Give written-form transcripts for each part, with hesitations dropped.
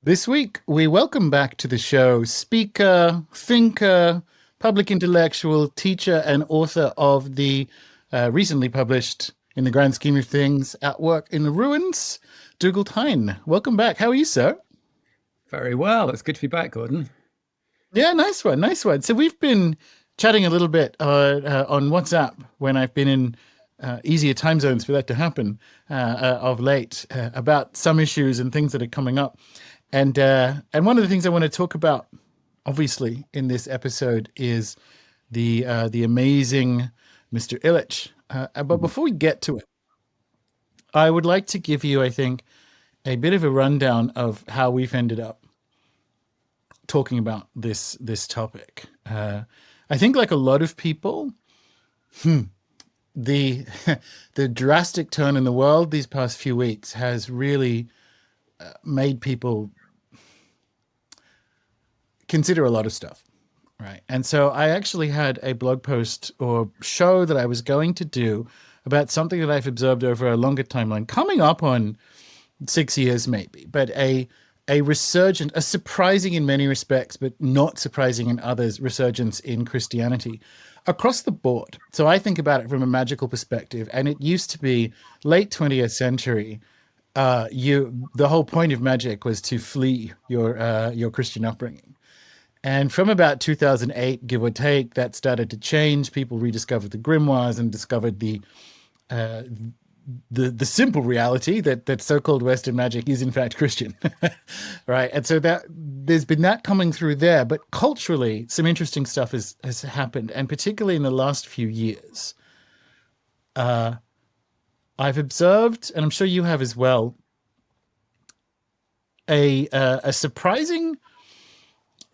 This week, we welcome back to the show speaker, thinker, public intellectual, teacher, and author of the recently published, in the grand scheme of things, At Work in the Ruins, Dougald Hine. Welcome back. How are you, sir? Very well. It's good to be back, Gordon. Yeah, nice one, nice one. So we've been chatting a little bit on WhatsApp when I've been in easier time zones for that to happen of late about some issues and things that are coming up. And one of the things I want to talk about, obviously, in this episode is the amazing Mr. Illich. But Mhm. before we get to it, I would like to give you, I think, a bit of a rundown of how we've ended up talking about this topic. I think, like a lot of people, the the drastic turn in the world these past few weeks has really made people consider a lot of stuff. Right. And so I actually had a blog post or show that I was going to do about something that I've observed over a longer timeline, coming up on 6 years maybe, but a resurgent, a surprising in many respects, but not surprising in others, resurgence in Christianity across the board. So I think about it from a magical perspective, and it used to be late 20th century. The whole point of magic was to flee your Christian upbringing. And from about 2008, give or take, that started to change. People rediscovered the grimoires and discovered uh, the simple reality that so-called Western magic is in fact Christian, right? And so that there's been that coming through there, but culturally, some interesting stuff has happened, and particularly in the last few years, uh, I've observed, and I'm sure you have as well, a surprising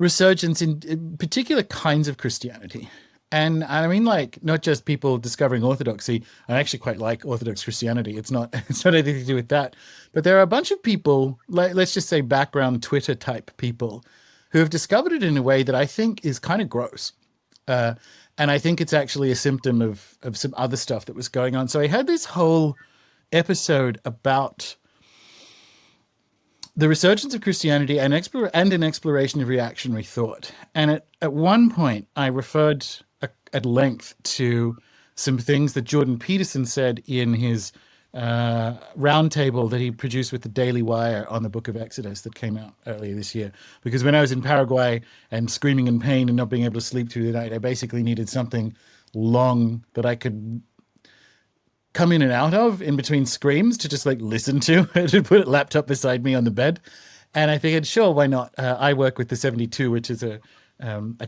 resurgence in particular kinds of Christianity. And I mean, like, not just people discovering orthodoxy. I actually quite like Orthodox Christianity. It's not it's not anything to do with that. But there are a bunch of people, like, let's just say background Twitter type people, who have discovered it in a way that I think is kind of gross. Uh, and I think it's actually a symptom of some other stuff that was going on. So I had this whole episode about the resurgence of Christianity and an exploration of reactionary thought. And at one point, I referred at length to some things that Jordan Peterson said in his roundtable that he produced with the Daily Wire on the Book of Exodus that came out earlier this year. Because when I was in Paraguay and screaming in pain and not being able to sleep through the night, I basically needed something long that I could come in and out of in between screams to just like listen to to put a laptop beside me on the bed. And I figured, sure, why not? I work with the 72, which is a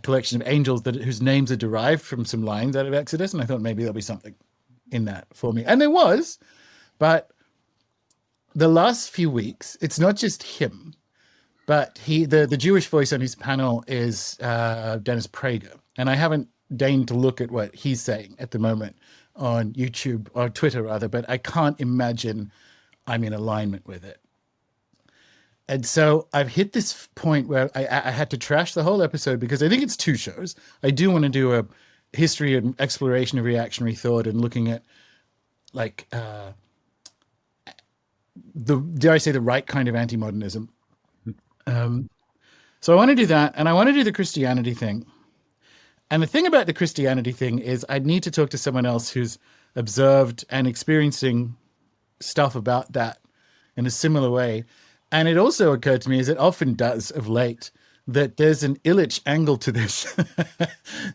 collection of angels whose names are derived from some lines out of Exodus. And I thought maybe there'll be something in that for me. And there was, but the last few weeks, it's not just him, but the Jewish voice on his panel is Dennis Prager. And I haven't deigned to look at what he's saying at the moment on YouTube or Twitter rather, but I can't imagine I'm in alignment with it. And so I've hit this point where I had to trash the whole episode because I think it's two shows. I do want to do a history and exploration of reactionary thought and looking at, like, dare I say, the right kind of anti-modernism. Um, so I want to do that, and I want to do the Christianity thing. And the thing about the Christianity thing is I'd need to talk to someone else who's observed and experiencing stuff about that in a similar way. And it also occurred to me, as it often does of late, that there's an Illich angle to this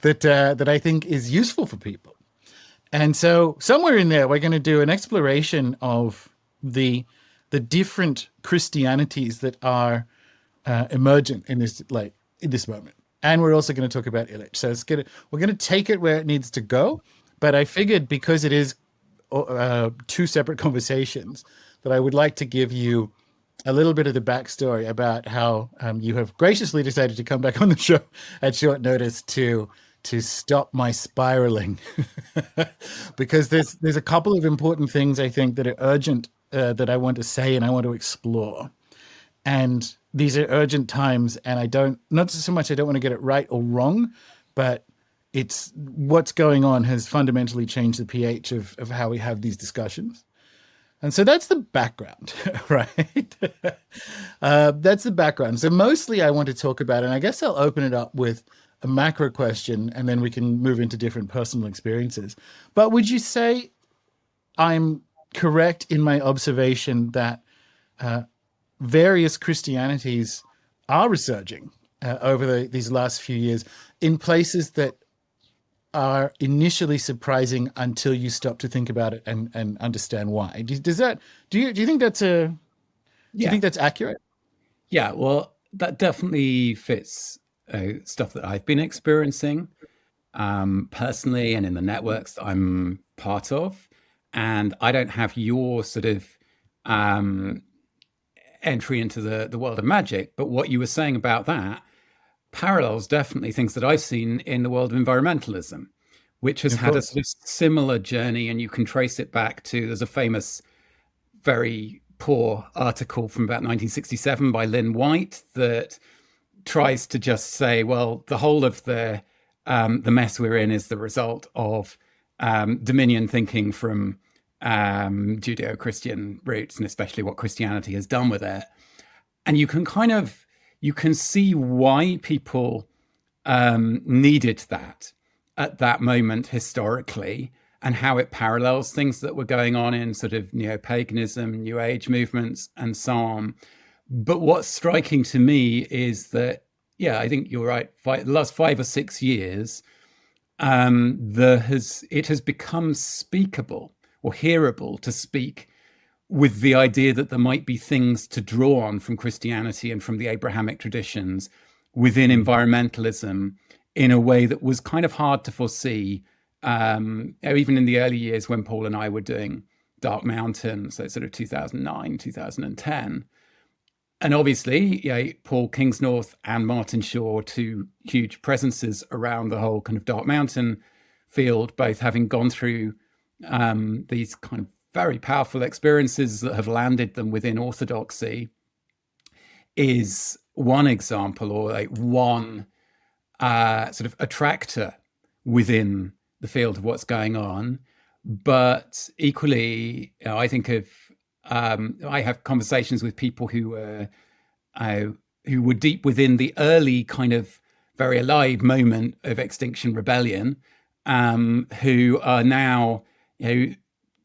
that I think is useful for people. And so somewhere in there, we're going to do an exploration of the different Christianities that are emergent in this moment. And we're also going to talk about Illich. So we're going to take it where it needs to go. But I figured because it is two separate conversations, that I would like to give you a little bit of the backstory about how you have graciously decided to come back on the show at short notice to stop my spiraling, because there's a couple of important things I think that are urgent that I want to say and I want to explore. And these are urgent times, and I don't, not so much I don't want to get it right or wrong, but it's what's going on has fundamentally changed the pH of how we have these discussions. And so that's the background, right? That's the background. So mostly I want to talk about, and I guess I'll open it up with a macro question and then we can move into different personal experiences. But would you say I'm correct in my observation that various Christianities are resurging over these last few years in places that are initially surprising until you stop to think about it and understand why? Does that do you think that's a do you Yeah, think that's accurate? yeah. Well, that definitely fits stuff that I've been experiencing personally and in the networks that I'm part of. And I don't have your sort of um, entry into the world of magic, but what you were saying about that parallels definitely things that I've seen in the world of environmentalism, which has Of had a course. sort of similar journey. And you can trace it back to there's a famous, very poor article from about 1967 by Lynn White that tries to just say, well, the whole of the mess we're in is the result of dominion thinking from Judeo-Christian roots, and especially what Christianity has done with it. And you can see why people needed that at that moment historically, and how it parallels things that were going on in sort of neo-paganism, New Age movements, and so on. But what's striking to me is that, yeah, I think you're right. The last 5 or 6 years, it has become speakable or hearable to speak with the idea that there might be things to draw on from Christianity and from the Abrahamic traditions within Mm. environmentalism in a way that was kind of hard to foresee, even in the early years when Paul and I were doing Dark Mountain, so sort of 2009, 2010. And obviously, Paul Kingsnorth and Martin Shaw, two huge presences around the whole kind of Dark Mountain field, both having gone through these kind of very powerful experiences that have landed them within orthodoxy, is one example, or like one sort of attractor within the field of what's going on. But equally, I think of I have conversations with people uh, who were deep within the early kind of very alive moment of Extinction Rebellion, who are now, you know,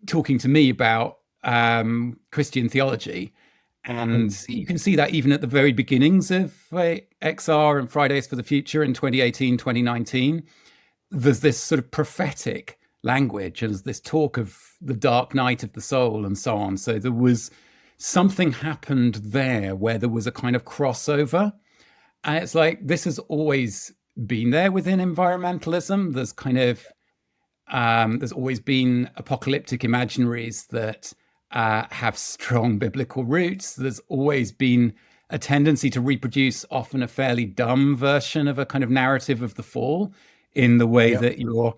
talking to me about Christian theology. And Mm. you can see that even at the very beginnings of XR and Fridays for the Future in 2018, 2019, there's this sort of prophetic language and there's this talk of the dark night of the soul and so on. So there was something happened there where there was a kind of crossover. And it's like, this has always been there within environmentalism. There's always been apocalyptic imaginaries that have strong biblical roots. There's always been a tendency to reproduce often a fairly dumb version of a kind of narrative of the fall in the way Yep. that you're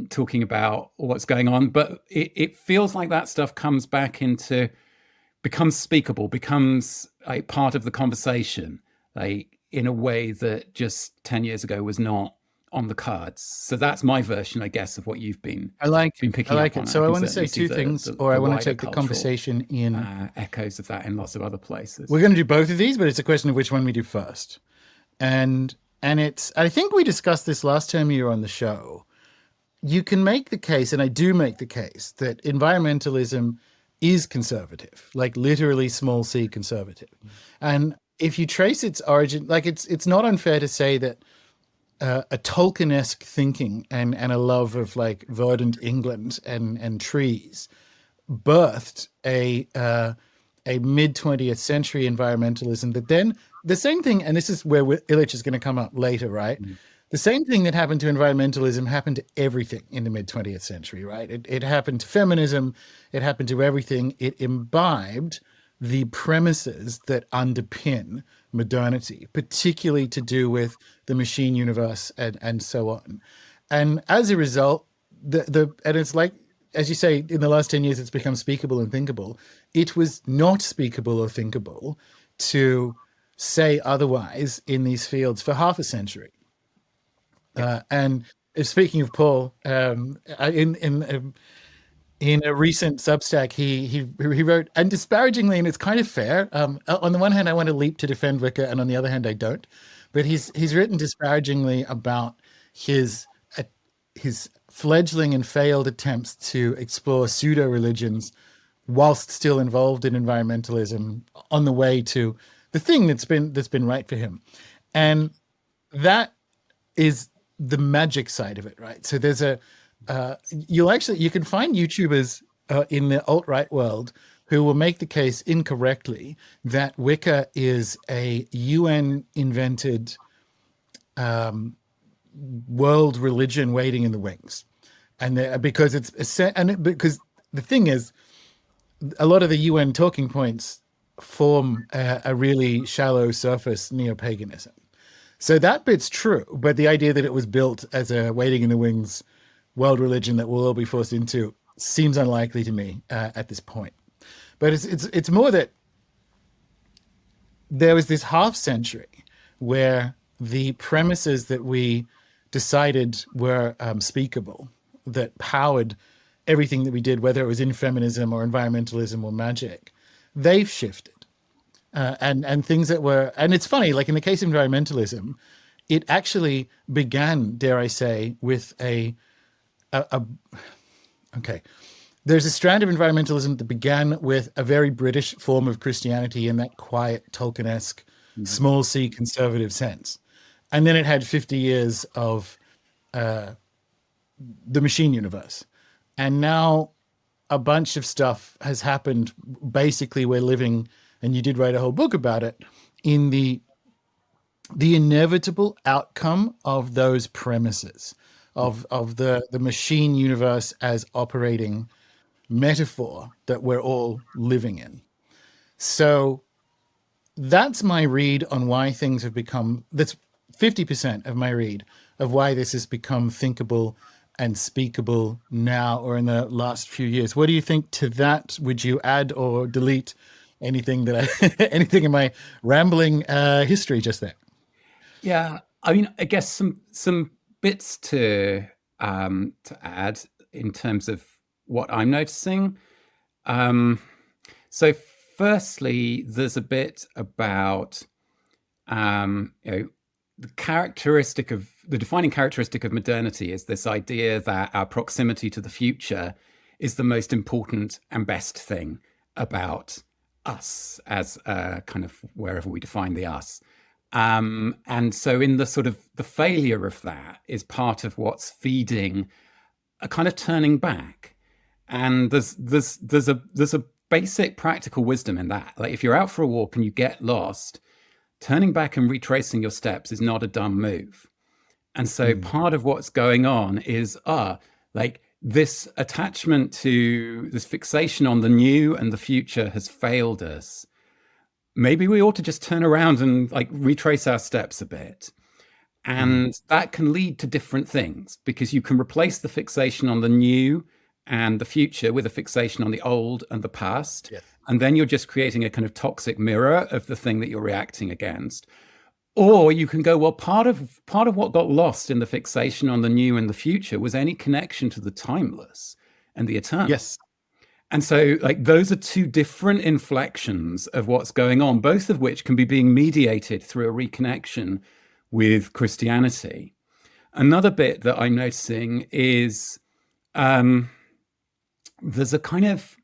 talking about what's going on. But it feels like that stuff comes back becomes speakable, becomes like part of the conversation, like in a way that just 10 years ago was not on the cards. So that's my version, I guess, of what you've I like been I picking like up it. on. And I So I can want to certainly say see two things, or I the want to wider take the cultural conversation in. echoes of that in lots of other We're places. going to do both of these, but it's a question of which one we do first. And it's I think we discussed this last time you were on the show. You can make the case, and I do make the case, that environmentalism is conservative, like literally small c conservative. And if you trace its origin, like it's not unfair to say that a Tolkien-esque thinking and a love of like verdant England and trees birthed a mid 20th century environmentalism that then the same thing, and this is where Illich is going to come up later, right? Mm. The same thing that happened to environmentalism happened to everything in the mid 20th century, right? It happened to feminism, it happened to everything. It imbibed the premises that underpin modernity, particularly to do with the machine universe and so on. And as a result, and it's like, as you say, in the last 10 years, it's become speakable and thinkable. It was not speakable or thinkable to say otherwise in these fields for half a century. Yeah. And speaking of Paul, In a recent Substack, he wrote, and disparagingly, and it's kind of fair. On the one hand, I want to leap to defend Wicca, and on the other hand, I don't. But he's written disparagingly about his uh, his fledgling and failed attempts to explore pseudo religions whilst still involved in environmentalism on the way to the thing that's been right for him, and that is the magic side of it, right? So there's a you can find YouTubers in the alt right world who will make the case incorrectly that Wicca is a UN invented world religion waiting in the wings, and because because the thing is, a lot of the UN talking points form a really shallow surface neo-paganism. So that bit's true, but the idea that it was built as a waiting in the wings world religion that we'll all be forced into seems unlikely to me at this point. But it's more that there was this half century where the premises that we decided were speakable, that powered everything that we did, whether it was in feminism or environmentalism or magic, they've shifted. And things that were, and it's funny, like in the case of environmentalism, it actually began, dare I say, with a okay. There's a strand of environmentalism that began with a very British form of Christianity in that quiet Tolkien-esque Mhm. small c conservative sense, and then it had 50 years of the machine universe, and now a bunch of stuff has happened. Basically, we're living, and you did write a whole book about it, in the inevitable outcome of those premises of the machine universe as operating metaphor that we're all living in. So that's my read on why things have become, that's 50% of my read of why this has become thinkable and speakable now or in the last few years. What do you think to that? Would you add or delete anything that anything in my rambling history just there? Yeah, I mean, I guess some bits to add in terms of what I'm noticing. Um, so, firstly, there's a bit about you know, the defining characteristic of modernity is this idea that our proximity to the future is the most important and best thing about us as kind of wherever we define the us. And so in the sort of the failure of that is part of what's feeding a kind of turning back. And there's a basic practical wisdom in that. Like if you're out for a walk and you get lost, turning back and retracing your steps is not a dumb move. And so Mm. part of what's going on is like this attachment to this fixation on the new and the future has failed us. Maybe we ought to just turn around and like retrace our steps a bit. Mm. And that can lead to different things because you can replace the fixation on the new and the future with a fixation on the old and the past. Yes. And then you're just creating a kind of toxic mirror of the thing that you're reacting against. Or you can go, well, part of what got lost in the fixation on the new and the future was any connection to the timeless and the eternal. Yes. And so, like, those are two different inflections of what's going on, both of which can be being mediated through a reconnection with Christianity. Another bit that I'm noticing is um, there's a kind of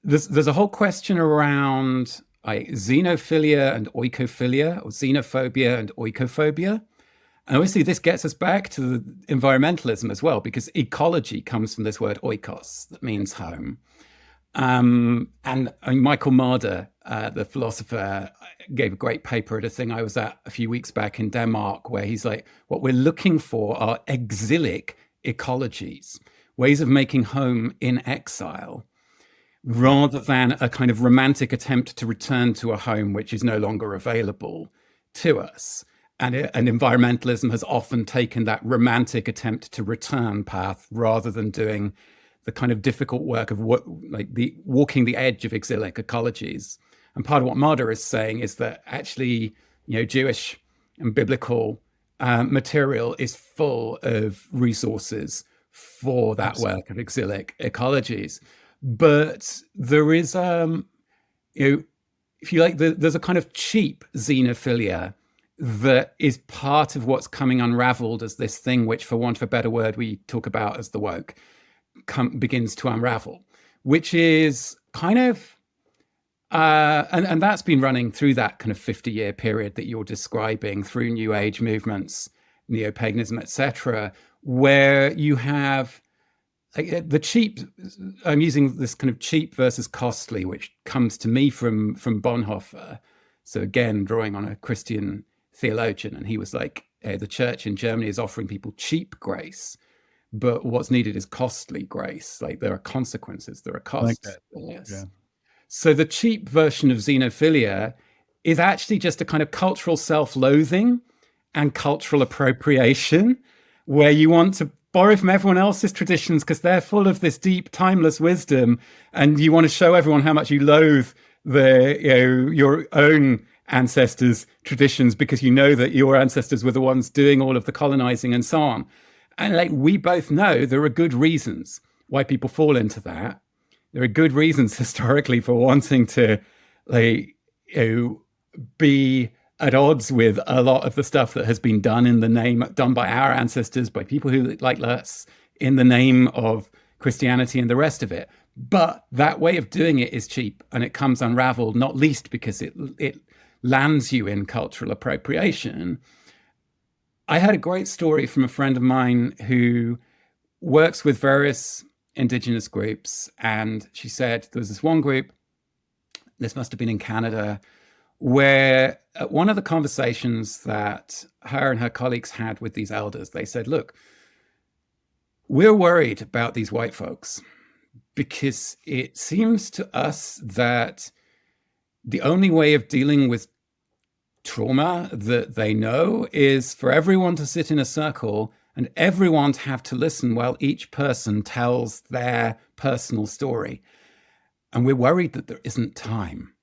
there's a whole question around like xenophilia and oikophilia, or xenophobia and oikophobia. And obviously, this gets us back to the environmentalism as well, because ecology comes from this word oikos, that means home. And Michael Marder, the philosopher, gave a great paper at a thing I was at a few weeks back in Denmark, where he's like, what we're looking for are exilic ecologies, ways of making home in exile, Yeah. rather than a kind of romantic attempt to return to a home which is no longer available to us. And environmentalism has often taken that romantic attempt to return path rather than doing the kind of difficult work of what, like the walking the edge of exilic ecologies. And part of what Marder is saying is that actually, Jewish and biblical material is full of resources for that Absolutely. work of exilic ecologies. But there is, you know, if you like, there's a kind of cheap xenophilia that is part of what's coming unraveled as this thing which, for want of a better word, we talk about as the woke, begins to unravel, which is kind of and that's been running through that kind of 50-year period that you're describing through New Age movements, neo-paganism, etc., where you have like, the cheap. I'm using this kind of cheap versus costly, which comes to me from Bonhoeffer. So again, drawing on a Christian theologian, and he was like, the church in Germany is offering people cheap grace, but what's needed is costly grace. Like there are consequences, there are I like costs. that. Yeah. Yes. So the cheap version of xenophilia is actually just a kind of cultural self-loathing and cultural appropriation, where you want to borrow from everyone else's traditions because they're full of this deep, timeless wisdom, and you want to show everyone how much you loathe your own ancestors' traditions because you know that your ancestors were the ones doing all of the colonizing and so on. And like we both know, there are good reasons why people fall into that. There are good reasons historically for wanting to like be at odds with a lot of the stuff that has been done in the name done by our ancestors, by people who like us, in the name of Christianity and the rest of it. But that way of doing it is cheap, and it comes unraveled, not least because it lands you in cultural appropriation. I had a great story from a friend of mine who works with various indigenous groups, and she said there was this one group, this must have been in Canada, where at one of the conversations that her and her colleagues had with these elders, they said, look, we're worried about these white folks because it seems to us that the only way of dealing with trauma that they know is for everyone to sit in a circle and everyone to have to listen while each person tells their personal story. And we're worried that there isn't time.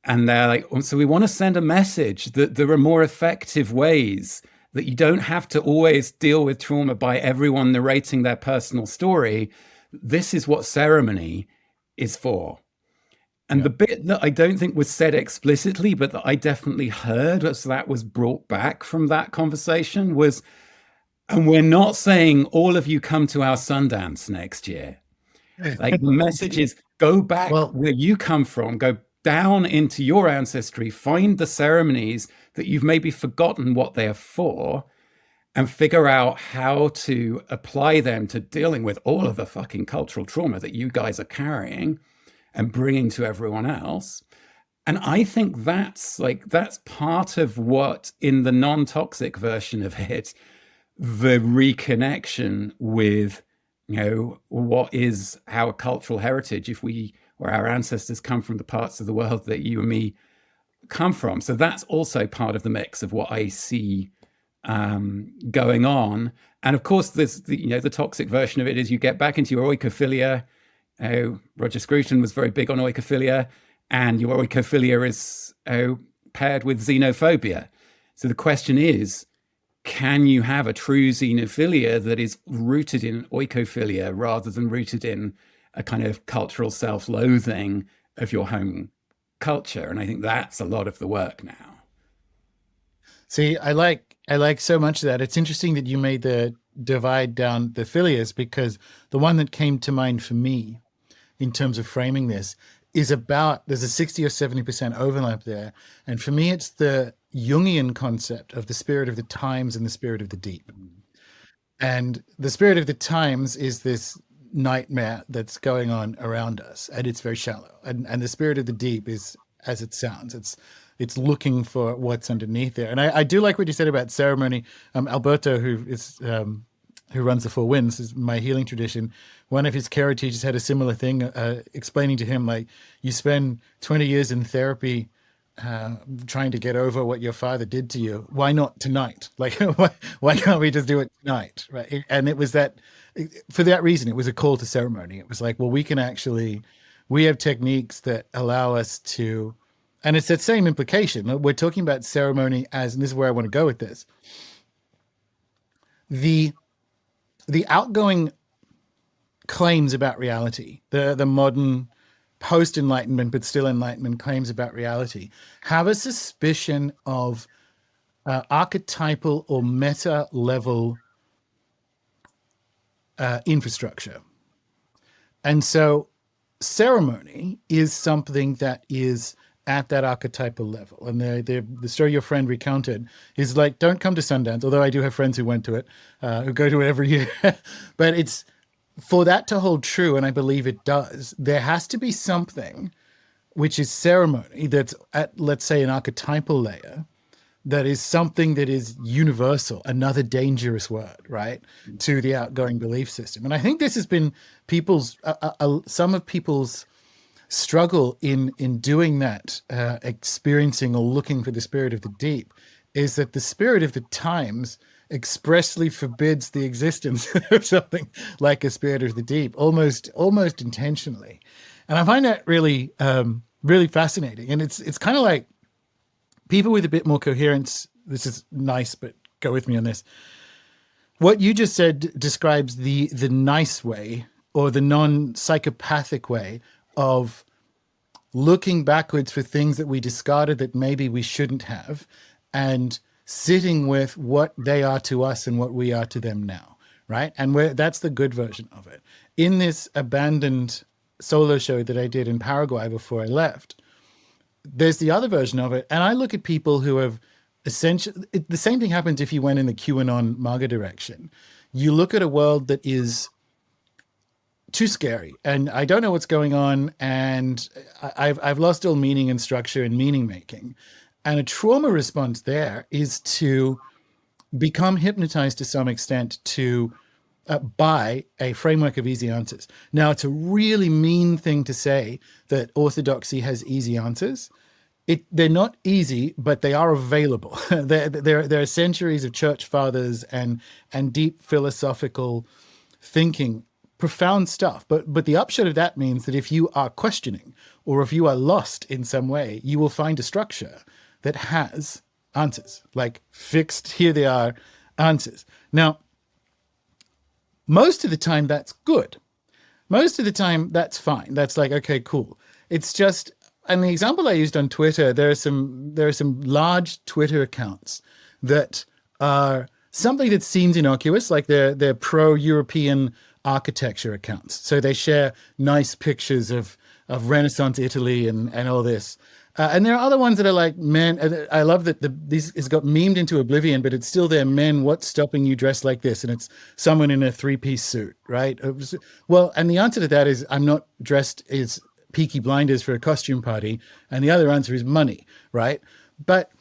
And they're like, so we want to send a message that there are more effective ways, that you don't have to always deal with trauma by everyone narrating their personal story. This is what ceremony is for. And Yeah. the bit that I don't think was said explicitly, but that I definitely heard as that was brought back from that conversation was, and we're not saying all of you come to our Sundance next year. Like the message is go back Well, where you come from, go down into your ancestry, find the ceremonies that you've maybe forgotten what they're for, and figure out how to apply them to dealing with all of the fucking cultural trauma that you guys are carrying and bringing to everyone else. And I think that's part of what, in the non-toxic version of it, the reconnection with, what is our cultural heritage, if we or our ancestors come from the parts of the world that you and me come from. So that's also part of the mix of what I see going on. And of course, there's the toxic version of it is you get back into your oikophilia. Roger Scruton was very big on oikophilia, and your oikophilia is paired with xenophobia. So the question is, can you have a true xenophilia that is rooted in oikophilia rather than rooted in a kind of cultural self-loathing of your home culture? And I think that's a lot of the work now. see, I like so much of that. It's interesting that you made the divide down the philias because the one that came to mind for me in terms of framing this is about there's a 60 or 70% overlap there. And for me, it's the Jungian concept of the spirit of the times and the spirit of the deep. And the spirit of the times is this nightmare that's going on around us, and it's very shallow. And the spirit of the deep is as it sounds. It's looking for what's underneath there. And I do like what you said about ceremony. Alberto, who runs the Four Winds, is my healing tradition. One of his Kara teachers had a similar thing, explaining to him like you spend 20 years in therapy trying to get over what your father did to you. Why not tonight? Like, why can't we just do it tonight? Right. And it was that, for that reason, it was a call to ceremony. It was like, well, we have techniques that allow us to, and it's that same implication. We're talking about ceremony as, and this is where I want to go with this. The the outgoing claims about reality, the modern post-enlightenment but still enlightenment claims about reality, have a suspicion of archetypal or meta level infrastructure. And so ceremony is something that is at that archetypal level. And the story your friend recounted is like, don't come to Sundance, although I do have friends who went to it, who go to it every year. But it's for that to hold true, and I believe it does, there has to be something which is ceremony that's at, let's say, an archetypal layer that is something that is universal, another dangerous word, right, to the outgoing belief system. And I think this has been people's, some of people's struggle in doing that, experiencing or looking for the spirit of the deep, is that the spirit of the times expressly forbids the existence of something like a spirit of the deep, almost intentionally. And I find that really, really fascinating. And it's kind of like people with a bit more coherence. This is nice, but go with me on this. What you just said describes the nice way, or the non-psychopathic way, of looking backwards for things that we discarded that maybe we shouldn't have, and sitting with what they are to us and what we are to them now, right? And that's the good version of it. In this abandoned solo show that I did in Paraguay before I left, there's the other version of it. And I look at people who have essentially, the same thing happens if you went in the QAnon MAGA direction. You look at a world that is too scary, and I don't know what's going on, and I've lost all meaning and structure and meaning making. And a trauma response there is to become hypnotized to some extent to by a framework of easy answers. Now, it's a really mean thing to say that orthodoxy has easy answers. They're not easy, but they are available. There are centuries of church fathers and deep philosophical thinking, profound stuff. But the upshot of that means that if you are questioning, or if you are lost in some way, you will find a structure that has answers, like fixed, here they are, answers. Now, most of the time that's good. Most of the time that's fine. That's like, okay, cool. It's just, and the example I used on Twitter, there are some large Twitter accounts that are something that seems innocuous, like they're pro-European architecture accounts. So they share nice pictures of Renaissance Italy and all this. And there are other ones that are like, man, I love that this has got memed into oblivion, but it's still there. Men, what's stopping you dressed like this? And it's someone in a 3-piece suit, right? Well, and the answer to that is, I'm not dressed as Peaky Blinders for a costume party. And the other answer is money, right? But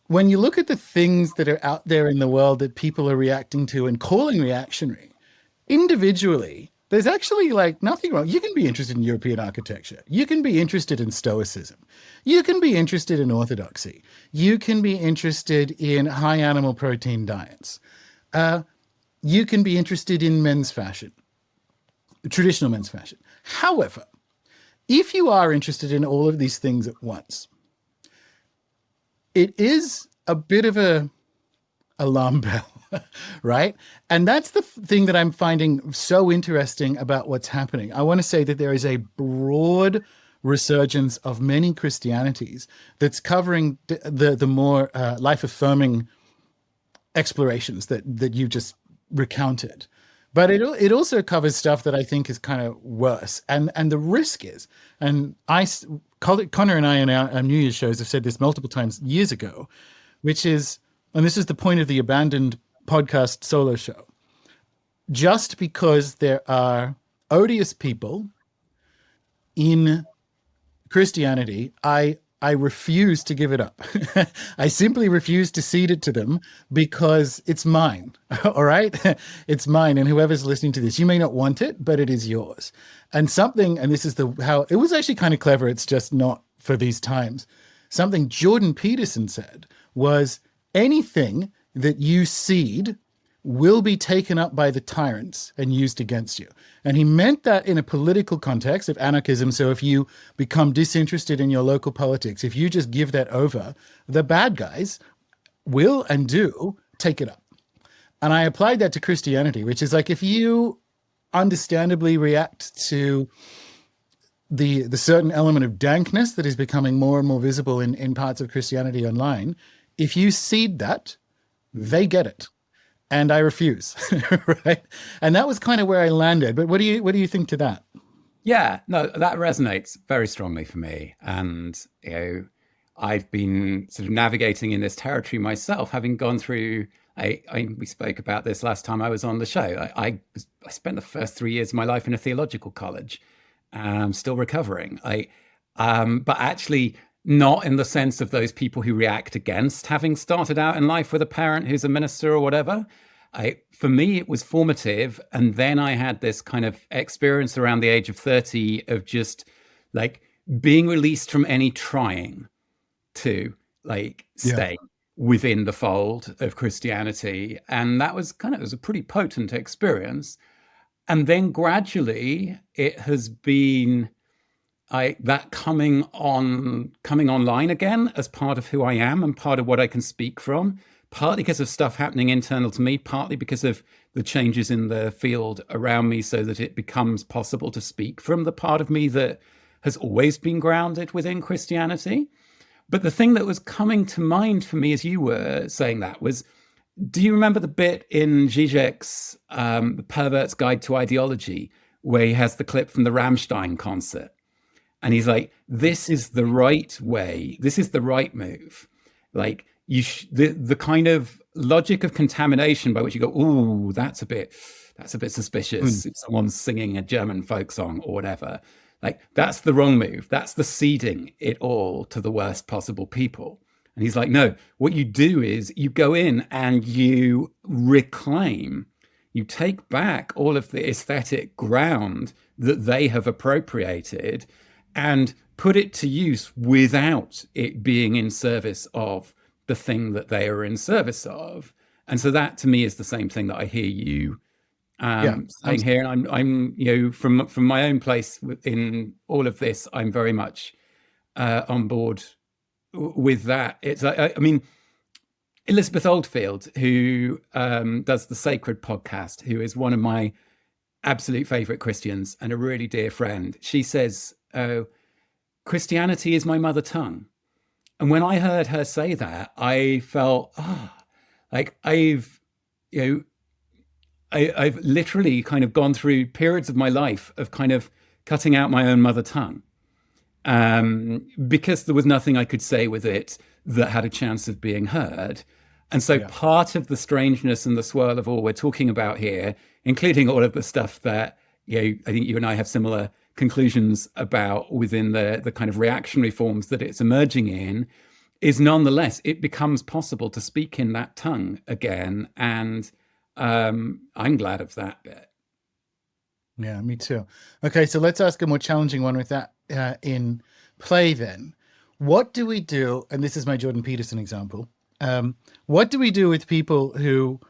when you look at the things that are out there in the world that people are reacting to and calling reactionary, individually, there's actually like nothing wrong. You can be interested in European architecture. You can be interested in Stoicism. You can be interested in orthodoxy. You can be interested in high animal protein diets. You can be interested in men's fashion, traditional men's fashion. However, if you are interested in all of these things at once, it is a bit of a alarm bell. Right? And that's the thing that I'm finding so interesting about what's happening. I want to say that there is a broad resurgence of many Christianities that's covering the more life-affirming explorations that you just recounted. But it also covers stuff that I think is kind of worse. And the risk is, and Connor and I in our New Year's shows have said this multiple times years ago, which is, and this is the point of the abandoned podcast solo show, just because there are odious people in Christianity, I refuse to give it up. I simply refuse to cede it to them because it's mine. All right? It's mine. And whoever's listening to this, you may not want it, but it is yours. And this is how it was actually kind of clever. It's just not for these times. Something Jordan Peterson said was, anything that you cede will be taken up by the tyrants and used against you. And he meant that in a political context of anarchism. So if you become disinterested in your local politics, if you just give that over, the bad guys will and do take it up. And I applied that to Christianity, which is like if you understandably react to the certain element of dankness that is becoming more and more visible in parts of Christianity online, if you seed that, they get it. And I refuse. Right. And that was kind of where I landed. But what do you think to that? Yeah, no, that resonates very strongly for me. And, I've been sort of navigating in this territory myself, having gone through. We spoke about this last time I was on the show. I spent the first 3 years of my life in a theological college, and I'm still recovering. But actually, not in the sense of those people who react against having started out in life with a parent who's a minister or whatever. For me, it was formative. And then I had this kind of experience around the age of 30 of just like being released from any trying to like Yeah. stay within the fold of Christianity. And that was kind of, it was a pretty potent experience. And then gradually it has been that coming online again as part of who I am and part of what I can speak from, partly because of stuff happening internal to me, partly because of the changes in the field around me, so that it becomes possible to speak from the part of me that has always been grounded within Christianity. But the thing that was coming to mind for me as you were saying that was, do you remember the bit in Zizek's The Pervert's Guide to Ideology, where he has the clip from the Rammstein concert? And he's like, this is the right way. This is the right move. Like the kind of logic of contamination by which you go, ooh, that's a bit suspicious. Mm. If someone's singing a German folk song or whatever, like that's the wrong move. That's the seeding it all to the worst possible people. And he's like, no, what you do is you go in and you reclaim, you take back all of the aesthetic ground that they have appropriated and put it to use without it being in service of the thing that they are in service of. And so that to me is the same thing that I hear you Yeah. saying here. And I'm from my own place in all of this, I'm very much on board with that. It's I mean, Elizabeth Oldfield, who does the Sacred podcast, who is one of my absolute favorite Christians and a really dear friend. She says, oh, Christianity is my mother tongue. And when I heard her say that, I felt, like I've literally kind of gone through periods of my life of kind of cutting out my own mother tongue, because there was nothing I could say with it that had a chance of being heard. And so Yeah. part of the strangeness and the swirl of all we're talking about here, including all of the stuff that I think you and I have similar conclusions about within the kind of reactionary forms that it's emerging in, is nonetheless, it becomes possible to speak in that tongue again. And I'm glad of that bit. Yeah, me too. Okay, so let's ask a more challenging one with that in play then. What do we do? And this is my Jordan Peterson example. What do we do with people who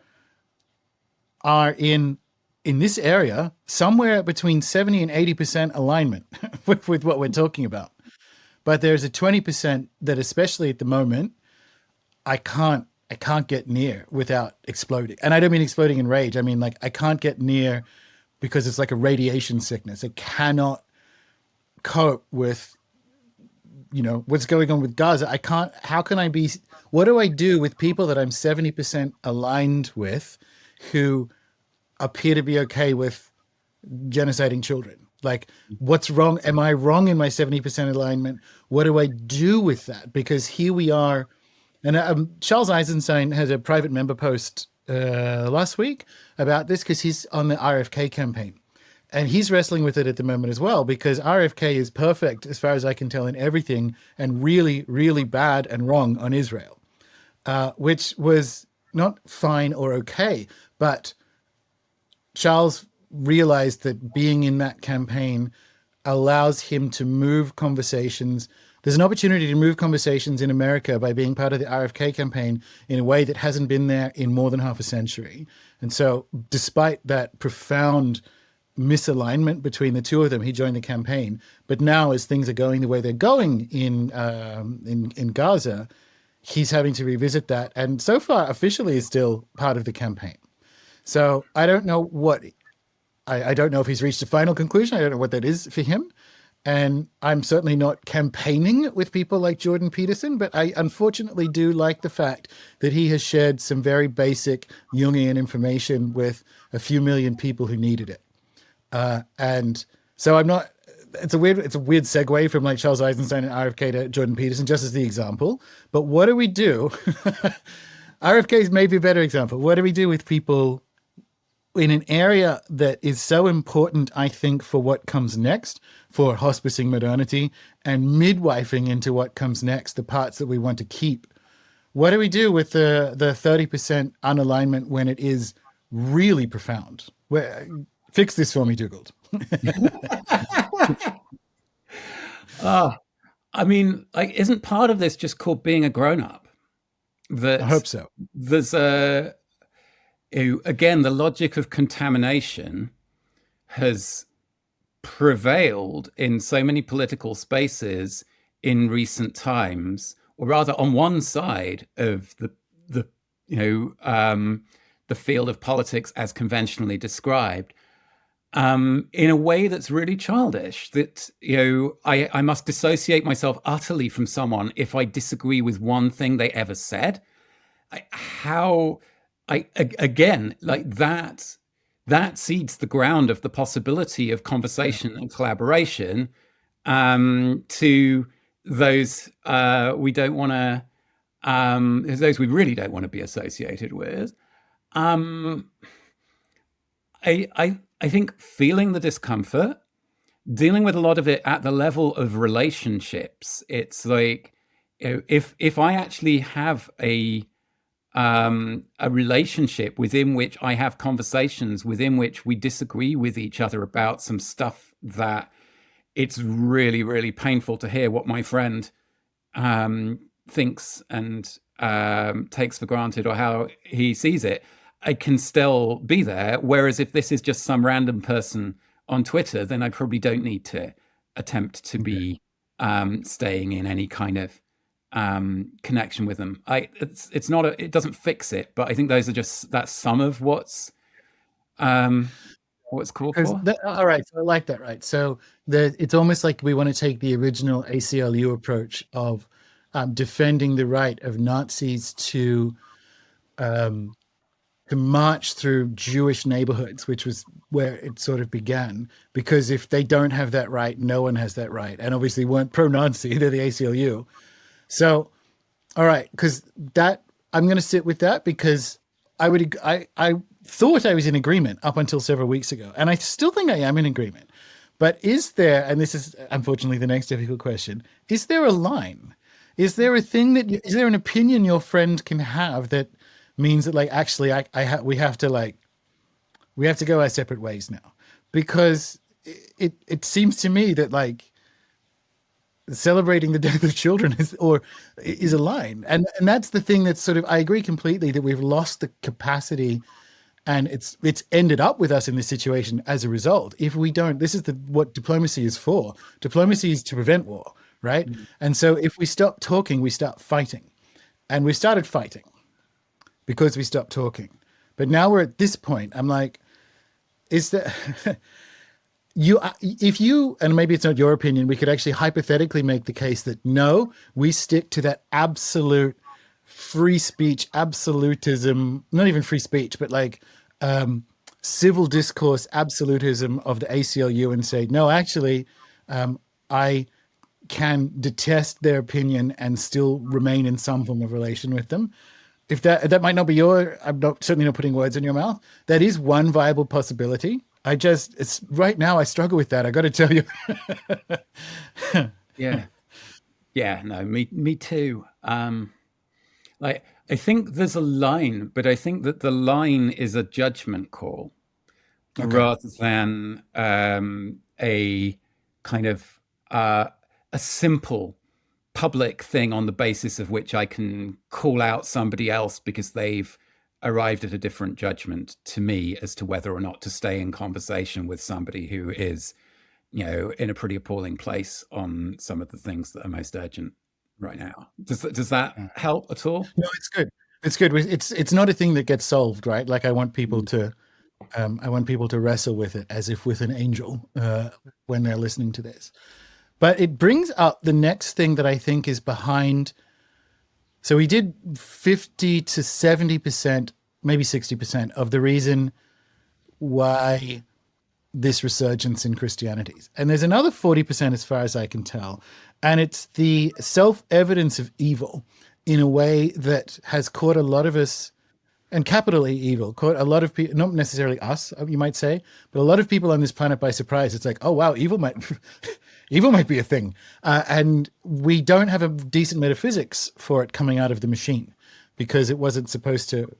are in this area somewhere between 70 and 80% alignment with what we're talking about? But there's a 20% that, especially at the moment, I can't get near without exploding. And I don't mean exploding in rage. I mean, like, I can't get near because it's like a radiation sickness. It cannot cope with, what's going on with Gaza. I can't, how can I be, what do I do with people that I'm 70% aligned with who appear to be okay with genociding children? Like, what's wrong? Am I wrong in my 70% alignment? What do I do with that? Because here we are. And Charles Eisenstein had a private member post last week about this because he's on the RFK campaign. And he's wrestling with it at the moment as well, because RFK is perfect, as far as I can tell, in everything, and really, really bad and wrong on Israel, which was not fine or okay. But Charles realized that being in that campaign allows him to move conversations. There's an opportunity to move conversations in America by being part of the RFK campaign in a way that hasn't been there in more than half a century. And so despite that profound misalignment between the two of them, he joined the campaign. But now, as things are going the way they're going in Gaza, he's having to revisit that. And so far, officially, is still part of the campaign. So I don't know what I don't know if he's reached a final conclusion. I don't know what that is for him. And I'm certainly not campaigning with people like Jordan Peterson, but I unfortunately do like the fact that he has shared some very basic Jungian information with a few million people who needed it. And so I'm not. It's a weird segue from like Charles Eisenstein and RFK to Jordan Peterson, just as the example. But what do we do? RFK is maybe a better example. What do we do with people in an area that is so important, I think, for what comes next, for hospicing modernity and midwifing into what comes next, the parts that we want to keep? What do we do with the 30% unalignment when it is really profound? Fix this for me, Dougald. Ah, I mean, like, isn't part of this just called being a grown up? I That hope so. there's a again, the logic of contamination has prevailed in so many political spaces in recent times, or rather, on one side of the you the field of politics as conventionally described, in a way that's really childish. That I must dissociate myself utterly from someone if I disagree with one thing they ever said. How again, like that seeds the ground of the possibility of Yeah. conversation and collaboration, to those we don't want to, those we really don't want to be associated with. Um, I think feeling the discomfort, dealing with a lot of it at the level of relationships. It's like, if I actually have a relationship within which I have conversations within which we disagree with each other about some stuff that it's really, really painful to hear what my friend thinks and takes for granted, or how he sees it, I can still be there. Whereas if this is just some random person on Twitter, then I probably don't need to attempt to Okay. be staying in any kind of connection with them. It's not it doesn't fix it, but I think those are just that's some of um, what's called Because for. all right, so I like that. Right, so it's almost like we want to take the original ACLU approach of defending the right of Nazis um, to march through Jewish neighborhoods, which was where it sort of began. Because if they don't have that right, no one has that right. And obviously, weren't pro-Nazi; they're the ACLU. So, all right, because that I'm going to sit with that because I thought I was in agreement up until several weeks ago, and I still think I am in agreement. But is there, and this is unfortunately the next difficult question, is there a line? Is there a thing is there an opinion your friend can have that means that like actually we have to go our separate ways now? Because it seems to me that like celebrating the death of children is a line, and that's the thing that's sort of I agree completely that we've lost the capacity, and it's ended up with us in this situation as a result. If we don't, this is what diplomacy is for. Diplomacy is to prevent war, right? Mm. And so if we stop talking, we start fighting, and we started fighting because we stopped talking. But now we're at this point. I'm like, is there if you, and maybe it's not your opinion, we could actually hypothetically make the case that no, we stick to that absolute free speech absolutism, not even free speech, but like um, civil discourse absolutism of the ACLU, and say no, actually, I can detest their opinion and still remain in some form of relation with them. If that might not be I'm not certainly not putting words in your mouth. That is one viable possibility. It's right now I struggle with that. I got to tell you. Yeah, yeah, no, me too. Like, I think there's a line, but I think that the line is a judgment call Okay. rather than a kind of a simple public thing on the basis of which I can call out somebody else because they've arrived at a different judgment to me as to whether or not to stay in conversation with somebody who is, in a pretty appalling place on some of the things that are most urgent right now. Does that help at all? No, it's good. It's good. It's not a thing that gets solved, right? Like I want people to wrestle with it as if with an angel when they're listening to this. But it brings up the next thing that I think is behind. So we did 50 to 70%, maybe 60% of the reason why this resurgence in Christianity. And there's another 40%, as far as I can tell. And it's the self evidence of evil in a way that has caught a lot of us, and capitally evil, caught a lot of people, not necessarily us, you might say, but a lot of people on this planet by surprise. It's like, oh, wow, evil might. Evil might be a thing. And we don't have a decent metaphysics for it coming out of the machine because it wasn't supposed to.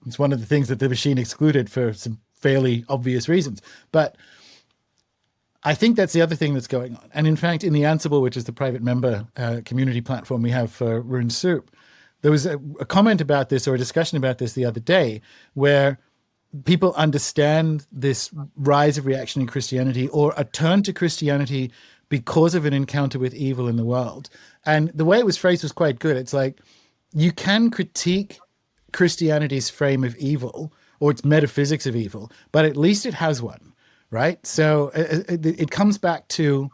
It's one of the things that the machine excluded for some fairly obvious reasons. But I think that's the other thing that's going on. And in fact, in the Ansible, which is the private member community platform we have for Rune Soup, there was a comment about this or a discussion about this the other day where people understand this rise of reaction in Christianity or a turn to Christianity because of an encounter with evil in the world. And the way it was phrased was quite good. It's like you can critique Christianity's frame of evil or its metaphysics of evil, but at least it has one, right? So it comes back to,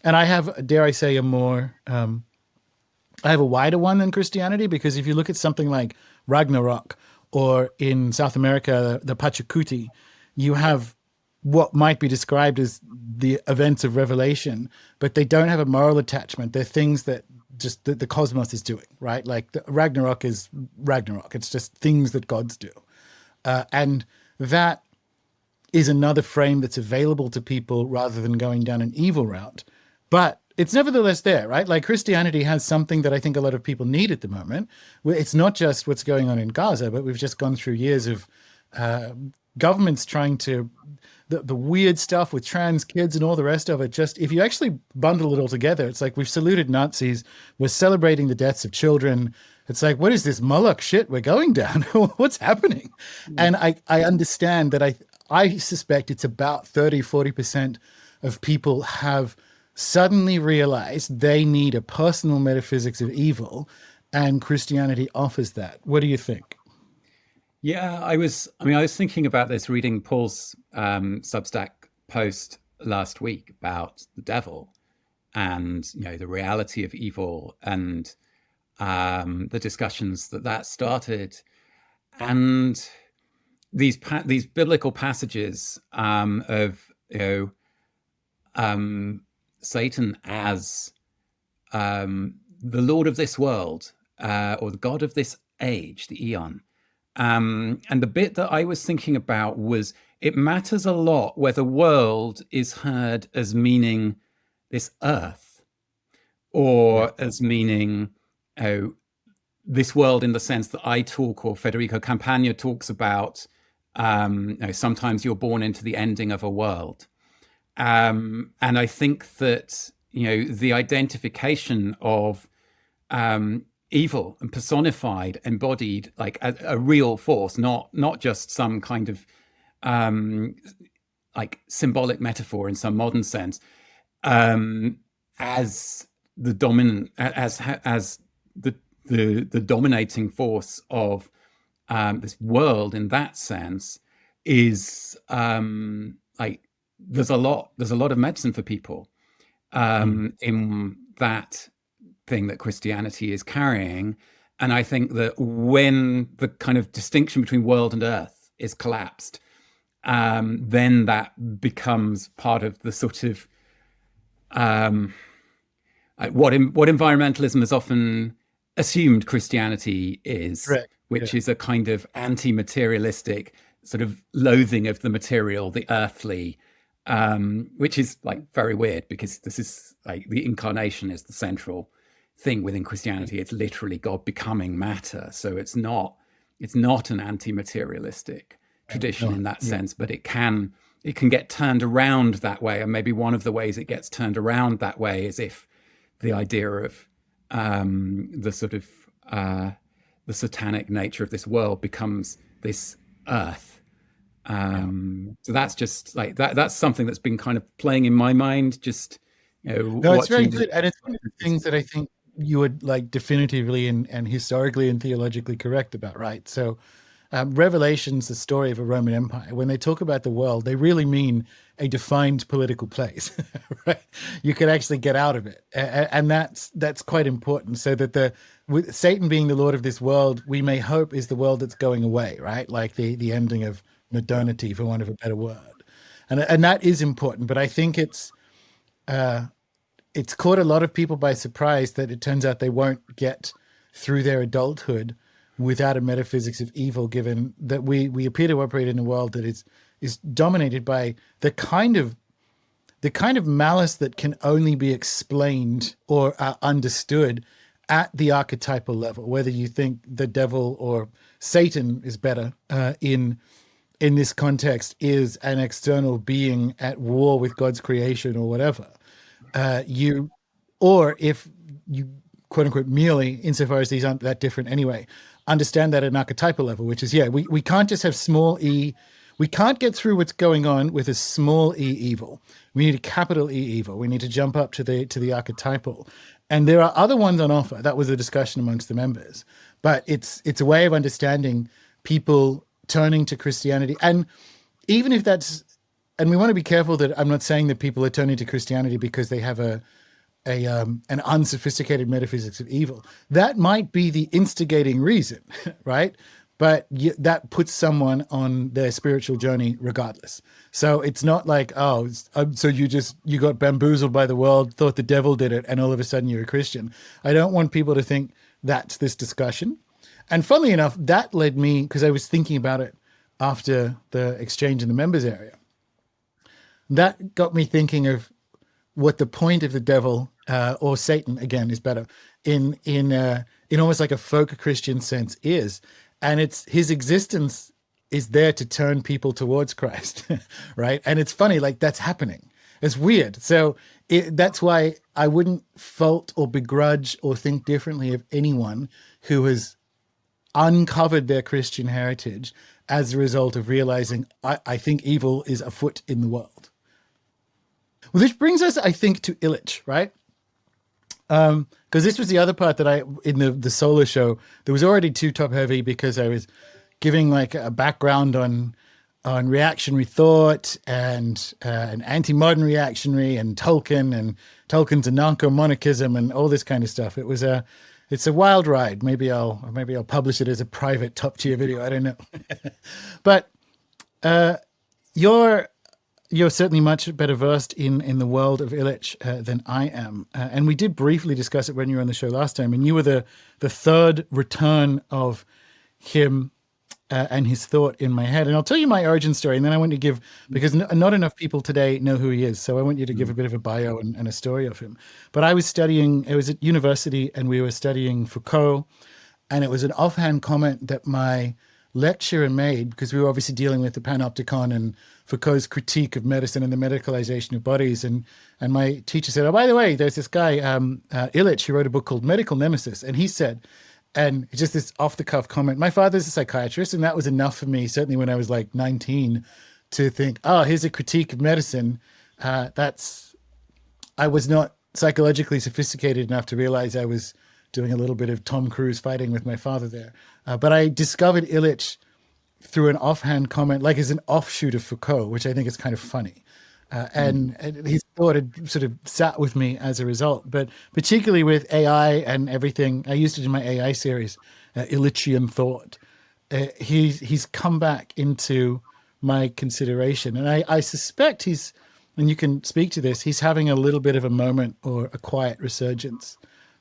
and I have, dare I say, I have a wider one than Christianity because if you look at something like Ragnarok or in South America, the Pachacuti, you have what might be described as the events of revelation, but they don't have a moral attachment. They're things that just the cosmos is doing, right? Like Ragnarok is Ragnarok. It's just things that gods do. And that is another frame that's available to people rather than going down an evil route. But it's nevertheless there, right? Like Christianity has something that I think a lot of people need at the moment. It's not just what's going on in Gaza, but we've just gone through years of governments trying to the weird stuff with trans kids and all the rest of it. Just if you actually bundle it all together, it's like we've saluted Nazis, we're celebrating the deaths of children. It's like, what is this Moloch shit we're going down? What's happening? And I understand that I suspect it's about 30-40% of people have suddenly realized they need a personal metaphysics of evil, and Christianity offers that. What do you think? Yeah, I was thinking about this reading Paul's Substack post last week about the devil and the reality of evil and the discussions that started, and these biblical passages of Satan as the Lord of this world or the God of this age, the Eon. And the bit that I was thinking about was it matters a lot whether world is heard as meaning this earth or as meaning this world in the sense that I talk or Federico Campagna talks about. Sometimes you're born into the ending of a world. And I think that the identification of evil and personified, embodied, like a real force, not just some kind of like symbolic metaphor in some modern sense, as the dominant, as the dominating force of this world in that sense is like there's a lot of medicine for people in that thing that Christianity is carrying. And I think that when the kind of distinction between world and earth is collapsed, then that becomes part of the sort of what environmentalism has often assumed Christianity is, Correct. which Yeah. is a kind of anti-materialistic sort of loathing of the material, the earthly, which is like very weird because this is like the incarnation is the central thing within Christianity. It's literally God becoming matter. So it's not an anti-materialistic tradition No. in that Yeah. sense, but it can get turned around that way. And maybe one of the ways it gets turned around that way is if the idea of the sort of the satanic nature of this world becomes this earth. So that's just like that's something that's been kind of playing in my mind, just No, it's very watching good. And it's one of the things that I think you were like definitively and historically and theologically correct about, right? So Revelation's the story of a Roman Empire. When they talk about the world, they really mean a defined political place, right? You could actually get out of it, and that's quite important. So that with Satan being the lord of this world, we may hope is the world that's going away, right? Like the ending of modernity, for want of a better word, and that is important. But I think it's caught a lot of people by surprise that it turns out they won't get through their adulthood without a metaphysics of evil, given that we appear to operate in a world that is dominated by the kind of malice that can only be explained or understood at the archetypal level. Whether you think the devil or Satan is better in this context, is an external being at war with God's creation or whatever. You, or if you quote unquote merely, insofar as these aren't that different anyway, understand that at an archetypal level, which is, yeah, we can't just have small e. We can't get through what's going on with a small e evil. We need a capital E evil. We need to jump up to the archetypal. And there are other ones on offer. That was a discussion amongst the members. But it's a way of understanding people turning to Christianity. And even if that's, and we want to be careful that I'm not saying that people are turning to Christianity because they have an unsophisticated metaphysics of evil. That might be the instigating reason, right? But that puts someone on their spiritual journey regardless. So it's not like, oh, so you got bamboozled by the world, thought the devil did it, and all of a sudden you're a Christian. I don't want people to think that's this discussion. And funnily enough, that led me, because I was thinking about it after the exchange in the members area, that got me thinking of what the point of the devil or Satan, again, is better in almost like a folk Christian sense is, and it's his existence is there to turn people towards Christ, right? And it's funny, like that's happening. It's weird. So that's why I wouldn't fault or begrudge or think differently of anyone who has uncovered their Christian heritage as a result of realizing I think evil is afoot in the world. Well, this brings us, I think, to Illich, right? Because this was the other part that in the solo show, there was already too top heavy because I was giving like a background on reactionary thought and an anti-modern reactionary and Tolkien's anarcho-monarchism and all this kind of stuff. It's a wild ride. Maybe I'll publish it as a private top tier video. I don't know. But you're certainly much better versed in the world of Illich than I am. And we did briefly discuss it when you were on the show last time. And you were the third return of him and his thought in my head. And I'll tell you my origin story. And then I want to give, because not enough people today know who he is. So I want you to give a bit of a bio and a story of him. But I was at university and we were studying Foucault. And it was an offhand comment that my lecturer made, because we were obviously dealing with the panopticon and Foucault's critique of medicine and the medicalization of bodies. And my teacher said, oh, by the way, there's this guy, Illich, who wrote a book called Medical Nemesis. And he said, and just this off the cuff comment, my father's a psychiatrist. And that was enough for me, certainly when I was like 19, to think, oh, here's a critique of medicine. I was not psychologically sophisticated enough to realize I was doing a little bit of Tom Cruise fighting with my father there. But I discovered Illich through an offhand comment, like as an offshoot of Foucault, which I think is kind of funny. And his thought had sort of sat with me as a result. But particularly with AI and everything, I used it in my AI series, Illichian Thought. He's come back into my consideration. And I suspect and you can speak to this, he's having a little bit of a moment or a quiet resurgence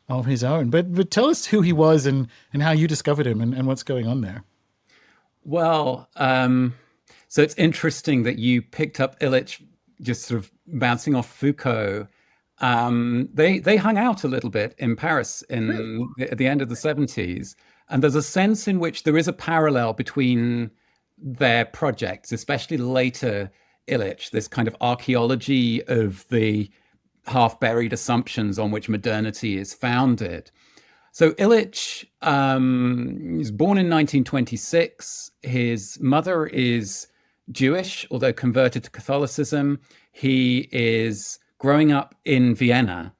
of his own. But tell us who he was and how you discovered him and what's going on there. Well, so it's interesting that you picked up Illich just sort of bouncing off Foucault. They hung out a little bit in Paris at the end of the 70s. And there's a sense in which there is a parallel between their projects, especially later Illich, this kind of archaeology of the half-buried assumptions on which modernity is founded. So Illich was born in 1926. His mother is Jewish, although converted to Catholicism. He is growing up in Vienna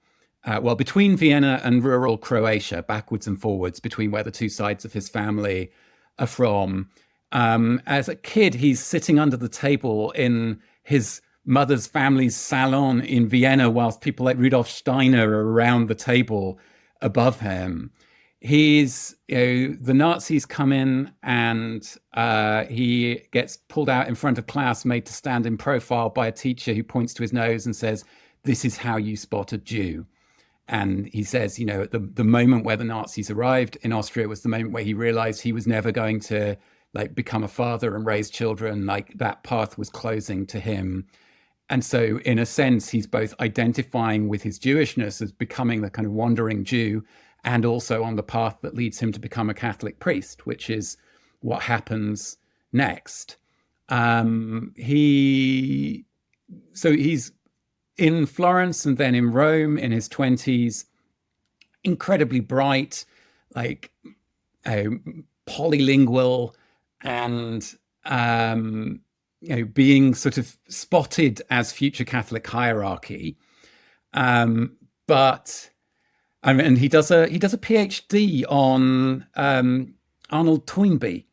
between Vienna and rural Croatia, backwards and forwards between where the two sides of his family are from. As a kid, he's sitting under the table in his mother's family's salon in Vienna, whilst people like Rudolf Steiner are around the table above him. The Nazis come in, and he gets pulled out in front of class, made to stand in profile by a teacher who points to his nose and says, "This is how you spot a Jew." And he says, the moment where the Nazis arrived in Austria was the moment where he realized he was never going to become a father and raise children. That path was closing to him. And so in a sense, he's both identifying with his Jewishness as becoming the kind of wandering Jew, and also on the path that leads him to become a Catholic priest, which is what happens next. He's in Florence and then in Rome in his 20s, incredibly bright, polylingual, and being sort of spotted as future Catholic hierarchy. And he does a PhD on Arnold Toynbee.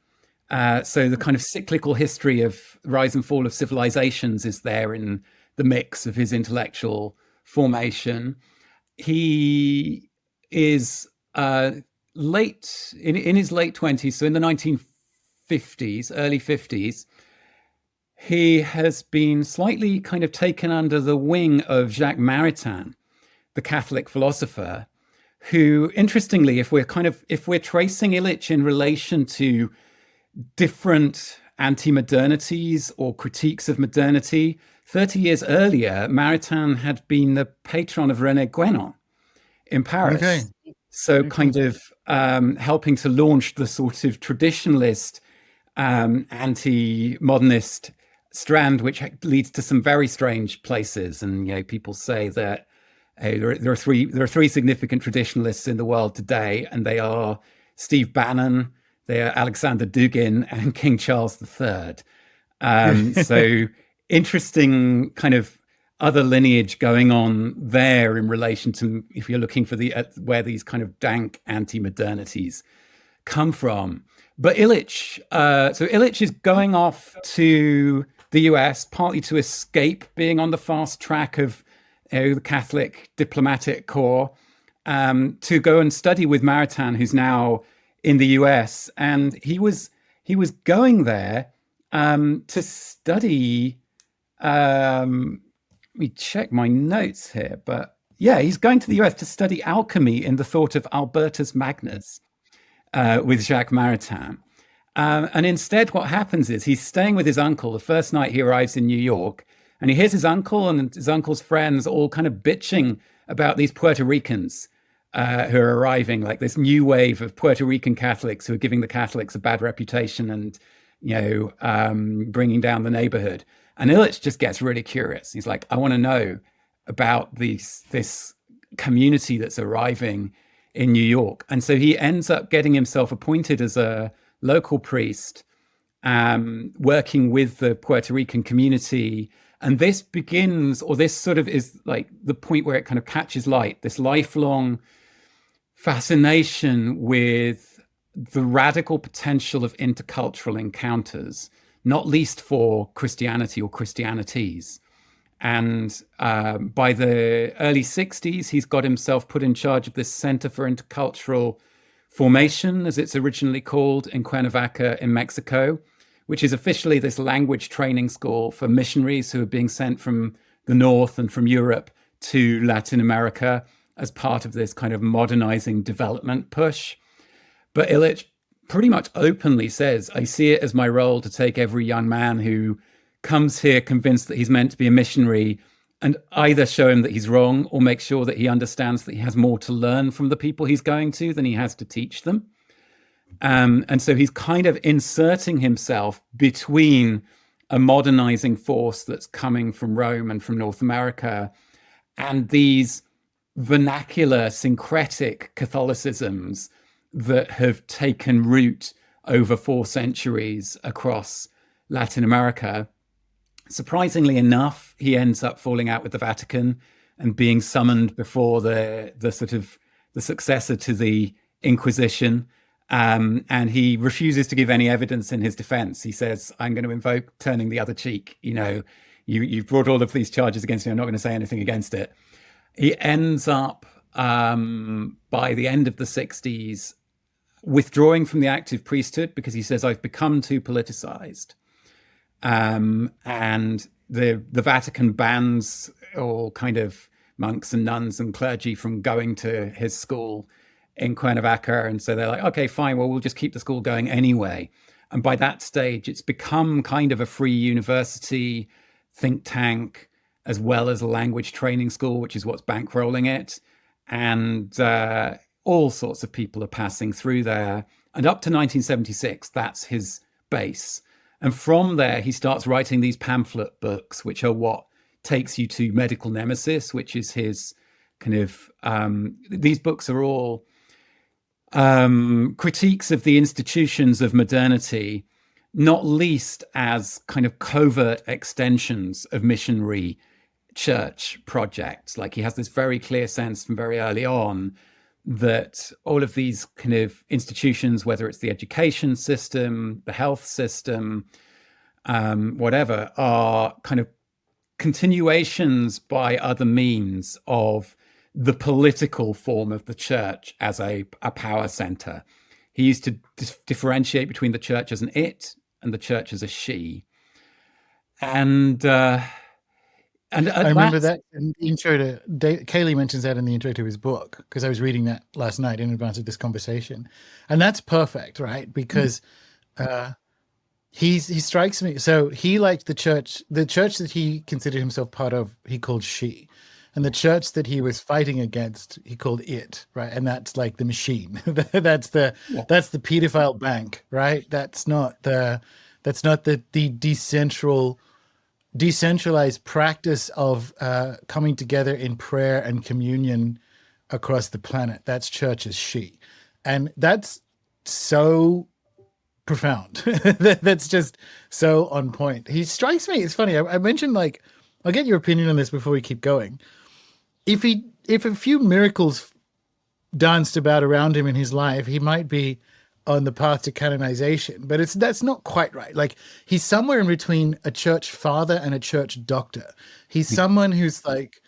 So the kind of cyclical history of rise and fall of civilizations is there in the mix of his intellectual formation. He is late in his late 20s, so in the 1950s, early 50s, he has been slightly kind of taken under the wing of Jacques Maritain, the Catholic philosopher, who, interestingly, if we're tracing Illich in relation to different anti-modernities or critiques of modernity, 30 years earlier, Maritain had been the patron of René Guénon in Paris. Okay. So kind of helping to launch the sort of traditionalist, anti-modernist strand, which leads to some very strange places. And people say that there are three significant traditionalists in the world today, and they are Steve Bannon, they are Alexander Dugin, and King Charles III. So interesting kind of other lineage going on there in relation to, if you're looking for where these kind of dank anti-modernities come from. But Illich is going off to the US, partly to escape being on the fast track of the Catholic diplomatic corps, to go and study with Maritain, who's now in the US. And he was going there to study. Let me check my notes here, but yeah, he's going to the US to study alchemy in the thought of Albertus Magnus with Jacques Maritain. And instead, what happens is he's staying with his uncle the first night he arrives in New York, and he hears his uncle and his uncle's friends all kind of bitching about these Puerto Ricans who are arriving, like this new wave of Puerto Rican Catholics who are giving the Catholics a bad reputation and, bringing down the neighborhood. And Illich just gets really curious. He's like, I want to know about this community that's arriving in New York. And so he ends up getting himself appointed as a local priest, working with the Puerto Rican community. And this begins, or this sort of is like the point where it kind of catches light, this lifelong fascination with the radical potential of intercultural encounters, not least for Christianity or Christianities. And by the early 60s, he's got himself put in charge of this Center for Intercultural Formation, as it's originally called, in Cuernavaca in Mexico, which is officially this language training school for missionaries who are being sent from the North and from Europe to Latin America as part of this kind of modernizing development push. But Illich pretty much openly says, I see it as my role to take every young man who comes here convinced that he's meant to be a missionary and either show him that he's wrong or make sure that he understands that he has more to learn from the people he's going to than he has to teach them. And so he's kind of inserting himself between a modernizing force that's coming from Rome and from North America and these vernacular, syncretic Catholicisms that have taken root over 4 centuries across Latin America. Surprisingly enough, he ends up falling out with the Vatican and being summoned before the sort of the successor to the Inquisition. And he refuses to give any evidence in his defense. He says, I'm going to invoke turning the other cheek. You've brought all of these charges against me. I'm not going to say anything against it. He ends up, by the end of the 60s, withdrawing from the active priesthood because he says, I've become too politicized. And the Vatican bans all kind of monks and nuns and clergy from going to his school in Cuernavaca. And so they're like, okay, fine, well, we'll just keep the school going anyway. And by that stage, it's become kind of a free university, think tank, as well as a language training school, which is what's bankrolling it. And all sorts of people are passing through there. And up to 1976, that's his base. And from there, he starts writing these pamphlet books, which are what takes you to Medical Nemesis, which is his kind of, these books are all critiques of the institutions of modernity, not least as kind of covert extensions of missionary church projects. Like, he has this very clear sense from very early on that all of these kind of institutions, whether it's the education system, the health system, whatever, are kind of continuations by other means of the political form of the church as a power center. He used to differentiate between the church as an it and the church as a she. And I remember that in the intro to Kaylee mentions that in the intro to his book, because I was reading that last night in advance of this conversation, and that's perfect, right? Because he strikes me. So he liked the church that he considered himself part of, he called she, and the church that he was fighting against, he called it, right? And that's like the machine. that's the pedophile bank, right? That's not the decentralized practice of coming together in prayer and communion across the planet. That's church as she. And that's so profound. That's just so on point. He strikes me. It's funny. I mentioned, like, I'll get your opinion on this before we keep going. If a few miracles danced about around him in his life, he might be on the path to canonization, but that's not quite right. Like, he's somewhere in between a church father and a church doctor. He's someone who's like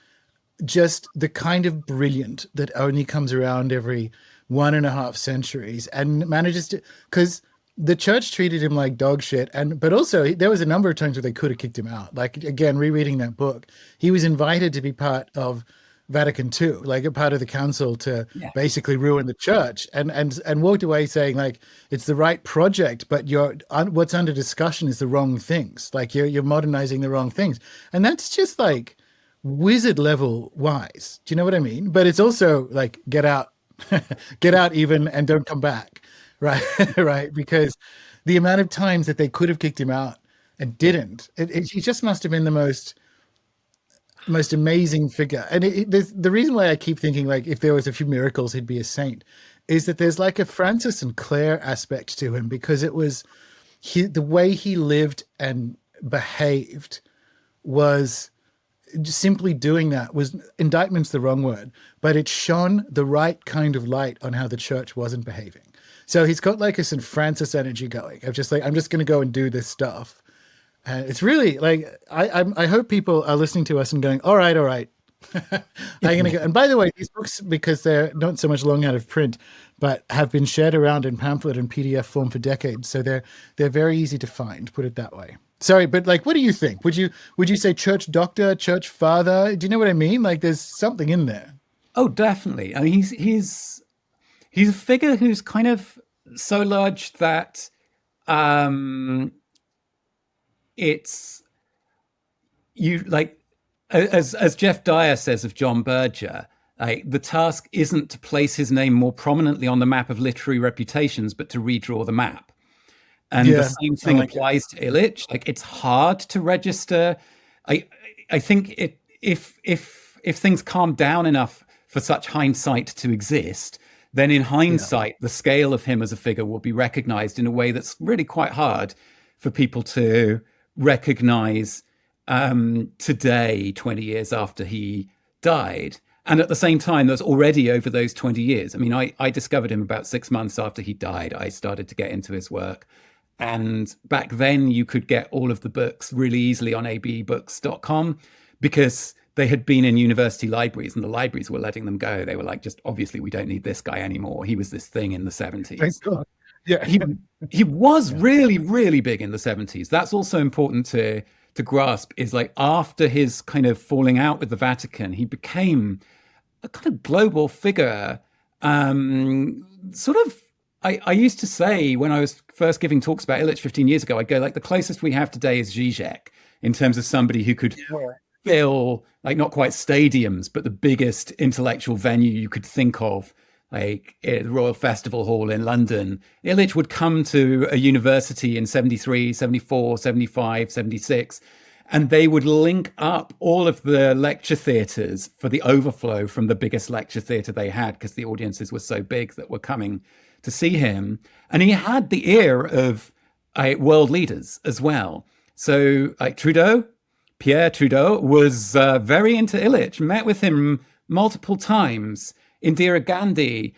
just the kind of brilliant that only comes around every 1.5 centuries and manages to, because the church treated him like dog shit. But also there was a number of times where they could have kicked him out. Like, again, rereading that book, he was invited to be part of Vatican II, like a part of the council, to basically ruin the church, and walked away saying, like, it's the right project, but what's under discussion is the wrong things. Like, you're modernizing the wrong things. And that's just like wizard level wise. Do you know what I mean? But it's also like, get out even, and don't come back. Right. Right. Because the amount of times that they could have kicked him out and didn't, he just must have been the most amazing figure. And the reason why I keep thinking, like, if there was a few miracles, he'd be a saint, is that there's like a Francis and Clare aspect to him, because it was the way he lived and behaved was simply doing that. Was indictment's the wrong word, but it shone the right kind of light on how the church wasn't behaving. So he's got like a St. Francis energy going of just like, I'm just going to go and do this stuff. And it's really like, I hope people are listening to us and going, all right. I'm going to go. And by the way, these books, because they're not so much long out of print, but have been shared around in pamphlet and PDF form for decades. So they're very easy to find, put it that way. Sorry, but like, what do you think? Would you say church doctor, church father? Do you know what I mean? Like, there's something in there. Oh, definitely. I mean, he's a figure who's kind of so large that it's, you like, as Jeff Dyer says of John Berger, like, the task isn't to place his name more prominently on the map of literary reputations, but to redraw the map. And the same thing applies to Illich. Like, it's hard to register. I think if things calm down enough for such hindsight to exist, then in hindsight, the scale of him as a figure will be recognized in a way that's really quite hard for people to recognize today, 20 years after he died. And at the same time, there's already over those 20 years. I mean, I discovered him about 6 months after he died. I started to get into his work. And back then, you could get all of the books really easily on abebooks.com because they had been in university libraries and the libraries were letting them go. They were like, just obviously, we don't need this guy anymore. He was this thing in the 70s. Thank God. Yeah. He was really, really big in the 70s. That's also important to grasp is like after his kind of falling out with the Vatican, he became a kind of global figure. Sort of, I used to say when I was first giving talks about Illich 15 years ago, I'd go like the closest we have today is Zizek in terms of somebody who could fill like not quite stadiums, but the biggest intellectual venue you could think of, like the Royal Festival Hall in London. Illich would come to a university in 73, 74, 75, 76, and they would link up all of the lecture theatres for the overflow from the biggest lecture theatre they had because the audiences were so big that were coming to see him. And he had the ear of world leaders as well. So like Pierre Trudeau was very into Illich, met with him multiple times. Indira Gandhi.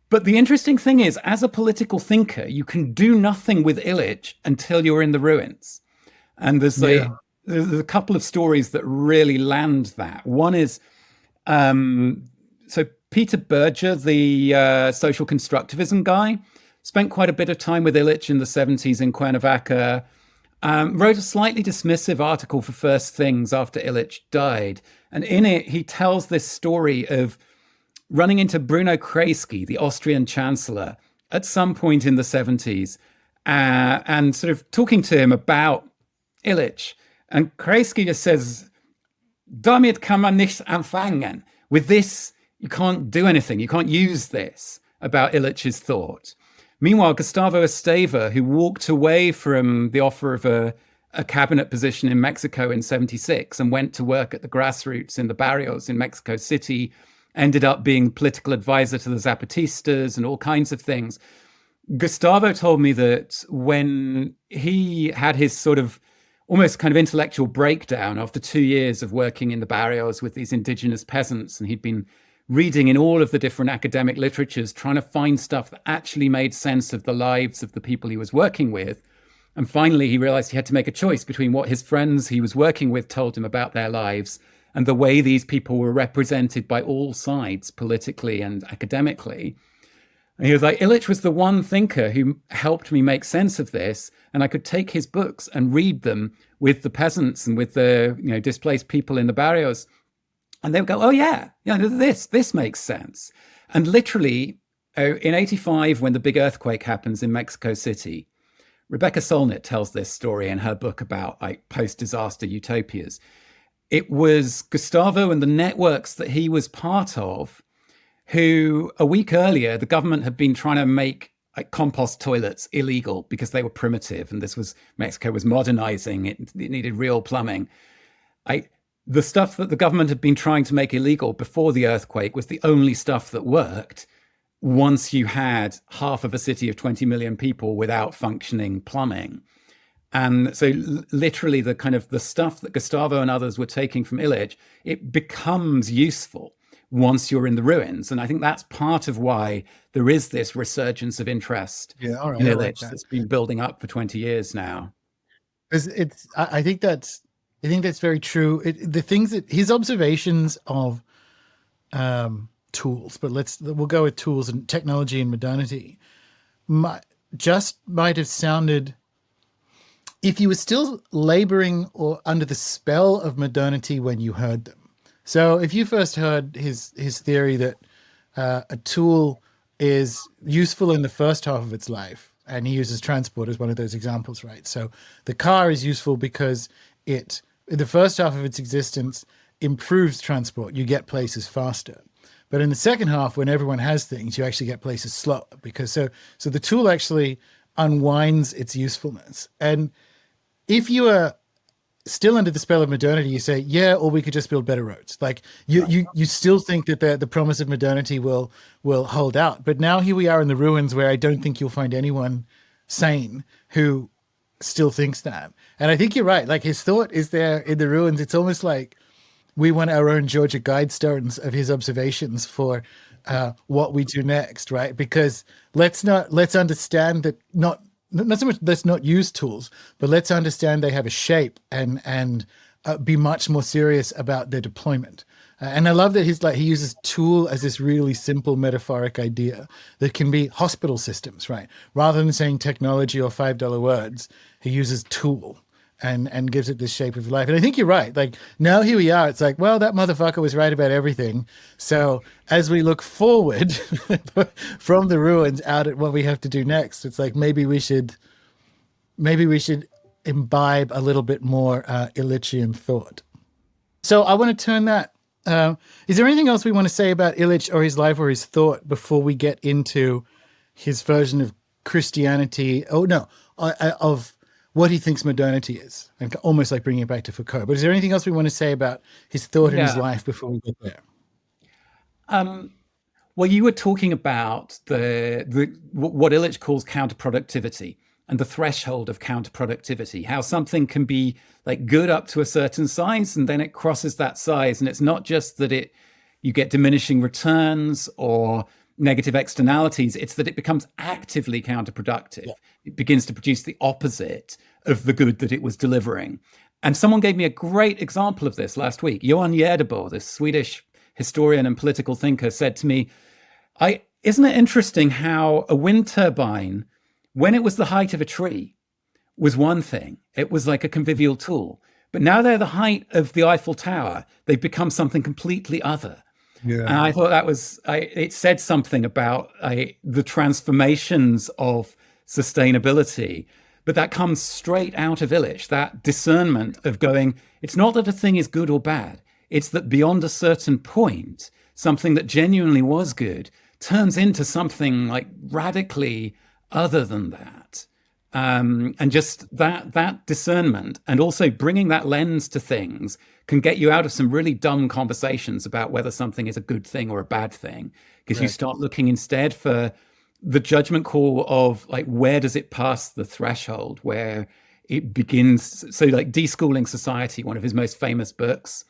But the interesting thing is, as a political thinker, you can do nothing with Illich until you're in the ruins. And there's a couple of stories that really land that. One is, so Peter Berger, the social constructivism guy, spent quite a bit of time with Illich in the 70s in Cuernavaca, wrote a slightly dismissive article for First Things after Illich died. And in it, he tells this story of running into Bruno Kreisky, the Austrian chancellor, at some point in the 70s, and sort of talking to him about Illich. And Kreisky just says, damit kann man nichts anfangen. With this, you can't do anything. You can't use this about Illich's thought. Meanwhile, Gustavo Esteva, who walked away from the offer of a cabinet position in Mexico in 76 and went to work at the grassroots in the barrios in Mexico City, ended up being political advisor to the Zapatistas and all kinds of things. Gustavo told me that when he had his sort of almost kind of intellectual breakdown after 2 years of working in the barrios with these indigenous peasants, and he'd been reading in all of the different academic literatures, trying to find stuff that actually made sense of the lives of the people he was working with. And finally, he realized he had to make a choice between what his friends he was working with told him about their lives and the way these people were represented by all sides, politically and academically. And he was like, Illich was the one thinker who helped me make sense of this, and I could take his books and read them with the peasants and with the displaced people in the barrios, and they would go, oh yeah, this makes sense. And literally, in 85, when the big earthquake happens in Mexico City, Rebecca Solnit tells this story in her book about like post-disaster utopias. It was Gustavo and the networks that he was part of who, a week earlier, the government had been trying to make like compost toilets illegal because they were primitive, and Mexico was modernizing. It needed real plumbing. The stuff that the government had been trying to make illegal before the earthquake was the only stuff that worked once you had half of a city of 20 million people without functioning plumbing. And so literally the kind of the stuff that Gustavo and others were taking from Illich, it becomes useful once you're in the ruins. And I think that's part of why there is this resurgence of interest in Illich that's been building up for 20 years now. I think that's very true. The things that his observations of tools, but we'll go with tools and technology and modernity, might have sounded, if you were still laboring or under the spell of modernity when you heard them. So if you first heard his theory that a tool is useful in the first half of its life, and he uses transport as one of those examples, right? So the car is useful because it, in the first half of its existence, improves transport. You get places faster. But in the second half, when everyone has things, you actually get places slower, because so the tool actually unwinds its usefulness. And if you are still under the spell of modernity, you say, yeah, or we could just build better roads. Like you still think that the promise of modernity will hold out. But now here we are in the ruins, where I don't think you'll find anyone sane who still thinks that. And I think you're right. Like his thought is there in the ruins. It's almost like we want our own Georgia Guidestones of his observations for what we do next, right? Because let's understand that not so much let's not use tools, but let's understand they have a shape and be much more serious about their deployment. And I love that he uses tool as this really simple metaphoric idea that can be hospital systems, right? Rather than saying technology or $5 words, he uses tool and gives it this shape of life. And I think you're right. Like now here we are. It's like, well, that motherfucker was right about everything. So as we look forward from the ruins out at what we have to do next, it's like maybe we should imbibe a little bit more Illichian thought. So I want to turn that. Is there anything else we want to say about Illich or his life or his thought before we get into his version of Christianity? Oh no, of what he thinks modernity is, and almost like bringing it back to Foucault. But is there anything else we want to say about his thought and his Yeah. life before we get there? Well, you were talking about what Illich calls counterproductivity and the threshold of counterproductivity, how something can be like good up to a certain size and then it crosses that size. And it's not just that you get diminishing returns or negative externalities, it's that it becomes actively counterproductive. Yeah. It begins to produce the opposite of the good that it was delivering. And someone gave me a great example of this last week. Johan Gerdebo, this Swedish historian and political thinker, said to me, isn't it interesting how a wind turbine, when it was the height of a tree, was one thing. It was like a convivial tool. But now they're the height of the Eiffel Tower. They've become something completely other. Yeah. And I thought it said something about the transformations of sustainability. But that comes straight out of Illich, that discernment of going, it's not that a thing is good or bad. It's that beyond a certain point, something that genuinely was good turns into something like radically other than that. And just that discernment and also bringing that lens to things can get you out of some really dumb conversations about whether something is a good thing or a bad thing, because you start looking instead for the judgment call of like, where does it pass the threshold where it begins? So like Deschooling Society, one of his most famous books,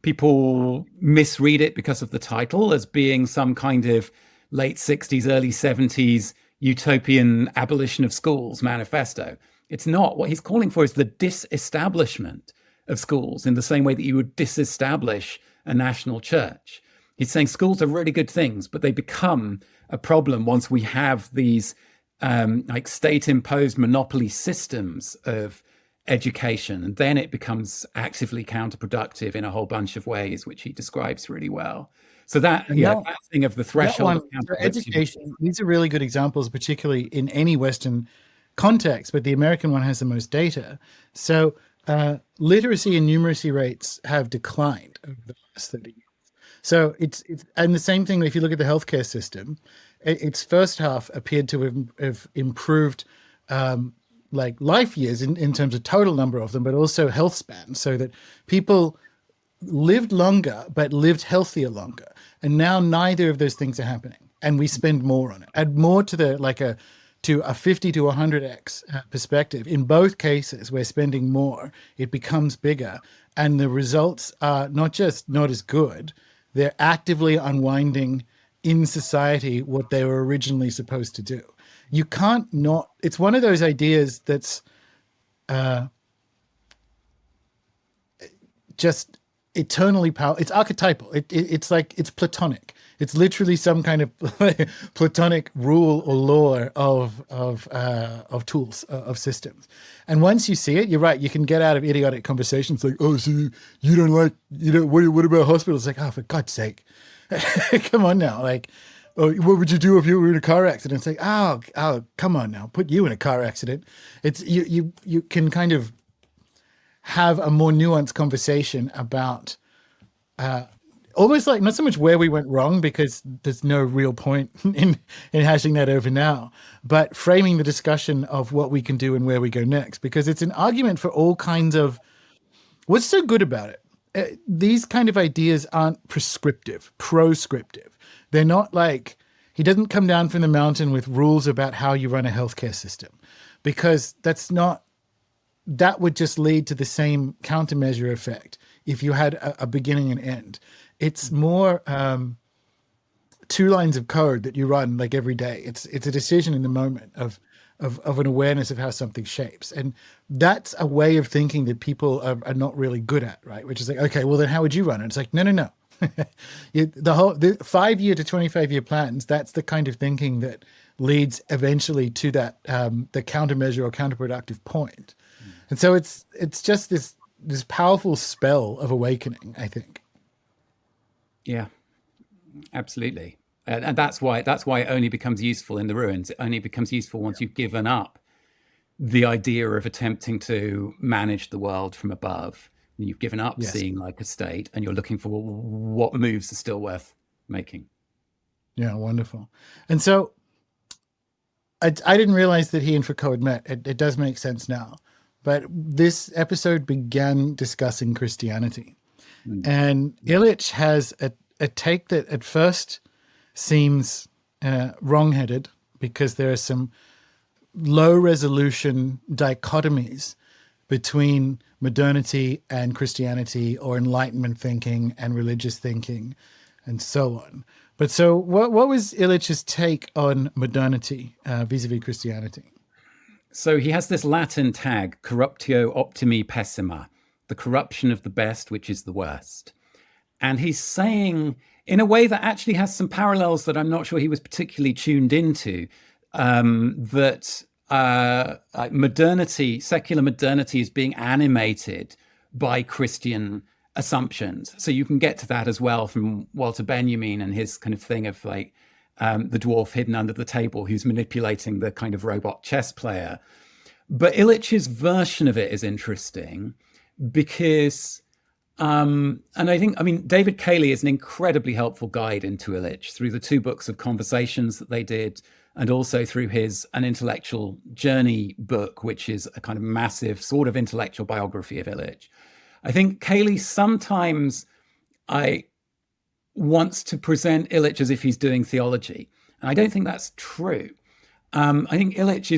people misread it because of the title as being some kind of late 60s, early 70s utopian abolition of schools manifesto. It's not. What he's calling for is the disestablishment of schools in the same way that you would disestablish a national church. He's saying schools are really good things, but they become a problem once we have these like state-imposed monopoly systems of education, and then it becomes actively counterproductive in a whole bunch of ways, which he describes really well. So that thing of the threshold of education, these are really good examples, particularly in any Western context, but the American one has the most data. So literacy and numeracy rates have declined over the last 30 years. So it's and the same thing if you look at the healthcare system, its first half appeared to have improved like life years in terms of total number of them, but also health span, so that people lived longer but lived healthier longer. And now neither of those things are happening, and we spend more on it. Add more to a 50 to 100x perspective. In both cases, we're spending more. It becomes bigger, and the results are not just not as good, they're actively unwinding in society what they were originally supposed to do. You can't not. It's one of those ideas that's just eternally powerful. It's archetypal. It's like it's Platonic. It's literally some kind of Platonic rule or law of tools, of systems. And once you see it, you're right. You can get out of idiotic conversations like, "Oh, so you don't like, what about hospitals?" Like, "Oh, for God's sake, come on now!" Like, "Oh, what would you do if you were in a car accident?" It's like, "Oh, come on now, put you in a car accident." It's you can kind of have a more nuanced conversation about almost like not so much where we went wrong, because there's no real point in hashing that over now, but framing the discussion of what we can do and where we go next, because it's an argument for all kinds of. What's so good about it? These kind of ideas aren't proscriptive. They're not like, he doesn't come down from the mountain with rules about how you run a healthcare system, because that would just lead to the same countermeasure effect if you had a beginning and end. It's more two lines of code that you run like every day. It's a decision in the moment of an awareness of how something shapes, and that's a way of thinking that people are not really good at, right? Which is like, okay, well then how would you run it? It's like, no. The 5 year to 25 year plans, that's the kind of thinking that leads eventually to that the countermeasure or counterproductive point. And so it's just this powerful spell of awakening, I think. Yeah, absolutely. And that's why it only becomes useful in the ruins. It only becomes useful once you've given up the idea of attempting to manage the world from above. You've given up Yes. seeing like a state, and you're looking for what moves are still worth making. Yeah, wonderful. And so I didn't realize that he and Foucault had met. It does make sense now. But this episode began discussing Christianity. And Illich has a take that at first seems wrong-headed, because there are some low-resolution dichotomies between modernity and Christianity, or Enlightenment thinking and religious thinking, and so on. But so what was Illich's take on modernity vis-a-vis Christianity? So he has this Latin tag, corruptio optimi pessima, the corruption of the best, which is the worst. And he's saying, in a way that actually has some parallels that I'm not sure he was particularly tuned into, that modernity, secular modernity, is being animated by Christian assumptions. So you can get to that as well from Walter Benjamin and his kind of thing of like the dwarf hidden under the table who's manipulating the kind of robot chess player. But Illich's version of it is interesting because, and I mean, David Cayley is an incredibly helpful guide into Illich through the 2 books of conversations that they did, and also through his An Intellectual Journey book, which is a kind of massive sort of intellectual biography of Illich. I think Cayley sometimes wants to present Illich as if he's doing theology. And I don't think that's true. I think Illich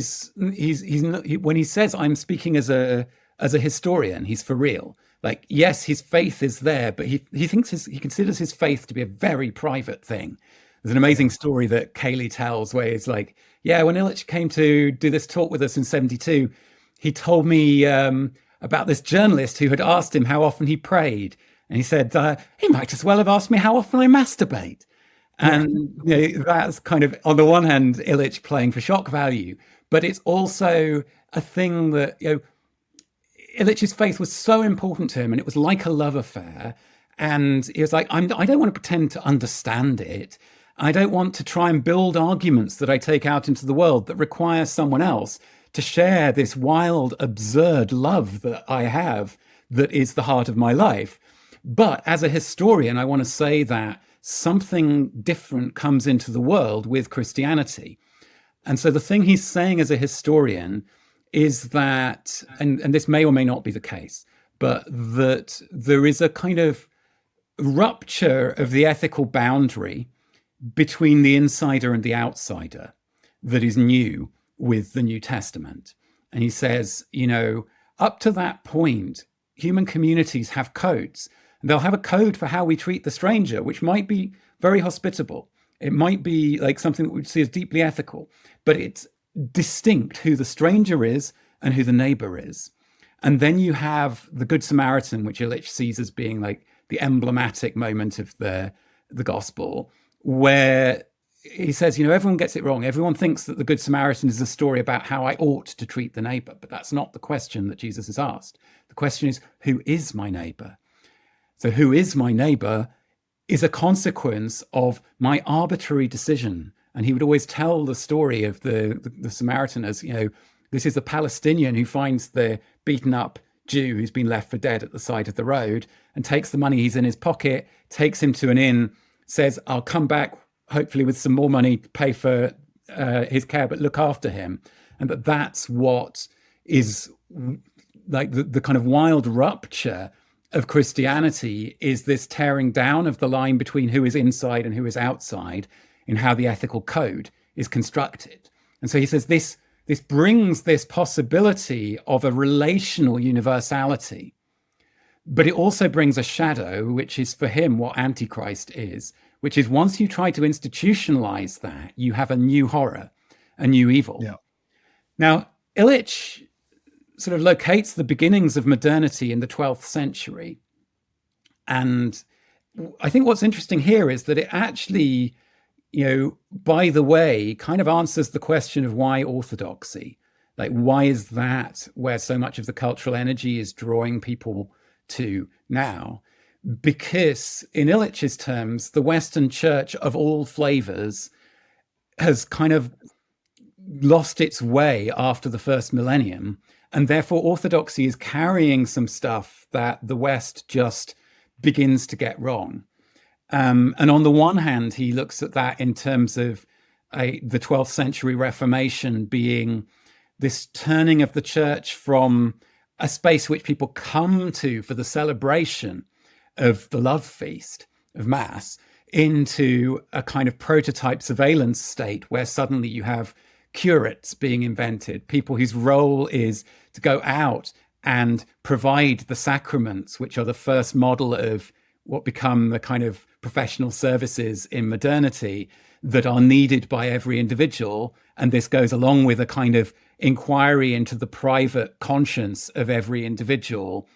when he says I'm speaking as a historian, he's for real. Like, yes, his faith is there, but he considers his faith to be a very private thing. There's an amazing story that Cayley tells where it's like, yeah, when Illich came to do this talk with us in 1972, he told me about this journalist who had asked him how often he prayed. And he said, he might as well have asked me how often I masturbate. And that's kind of, on the one hand, Illich playing for shock value, but it's also a thing that, Illich's faith was so important to him, and it was like a love affair. And he was like, I don't want to pretend to understand it. I don't want to try and build arguments that I take out into the world that require someone else to share this wild, absurd love that I have that is the heart of my life. But as a historian, I want to say that something different comes into the world with Christianity. And so the thing he's saying as a historian is that, and this may or may not be the case, but that there is a kind of rupture of the ethical boundary between the insider and the outsider that is new with the New Testament. And he says, up to that point, human communities have codes. And they'll have a code for how we treat the stranger, which might be very hospitable. It might be like something that we'd see as deeply ethical, but it's distinct who the stranger is and who the neighbor is. And then you have the Good Samaritan, which Illich sees as being like the emblematic moment of the gospel, where he says, everyone gets it wrong. Everyone thinks that the Good Samaritan is a story about how I ought to treat the neighbor, but that's not the question that Jesus has asked. The question is, who is my neighbor? So who is my neighbor is a consequence of my arbitrary decision. And he would always tell the story of the Samaritan as, this is a Palestinian who finds the beaten up Jew who's been left for dead at the side of the road and takes the money he's in his pocket, takes him to an inn, says, I'll come back hopefully with some more money to pay for his care, but look after him. And that's what is like the kind of wild rupture of Christianity, is this tearing down of the line between who is inside and who is outside in how the ethical code is constructed. And so he says this brings this possibility of a relational universality But it also brings a shadow, which is for him what Antichrist is, which is once you try to institutionalize that, you have a new horror, a new evil. Yeah. Now, Illich sort of locates the beginnings of modernity in the 12th century. And I think what's interesting here is that it actually, by the way, kind of answers the question of why orthodoxy. Like, why is that where so much of the cultural energy is drawing people to now? Because in Illich's terms, the Western church of all flavors has kind of lost its way after the first millennium. And therefore, orthodoxy is carrying some stuff that the West just begins to get wrong. And on the one hand, he looks at that in terms of the 12th century Reformation being this turning of the church from a space which people come to for the celebration of the love feast of Mass into a kind of prototype surveillance state where suddenly you have curates being invented, people whose role is to go out and provide the sacraments, which are the first model of what become the kind of professional services in modernity that are needed by every individual. And this goes along with a kind of inquiry into the private conscience of every individual.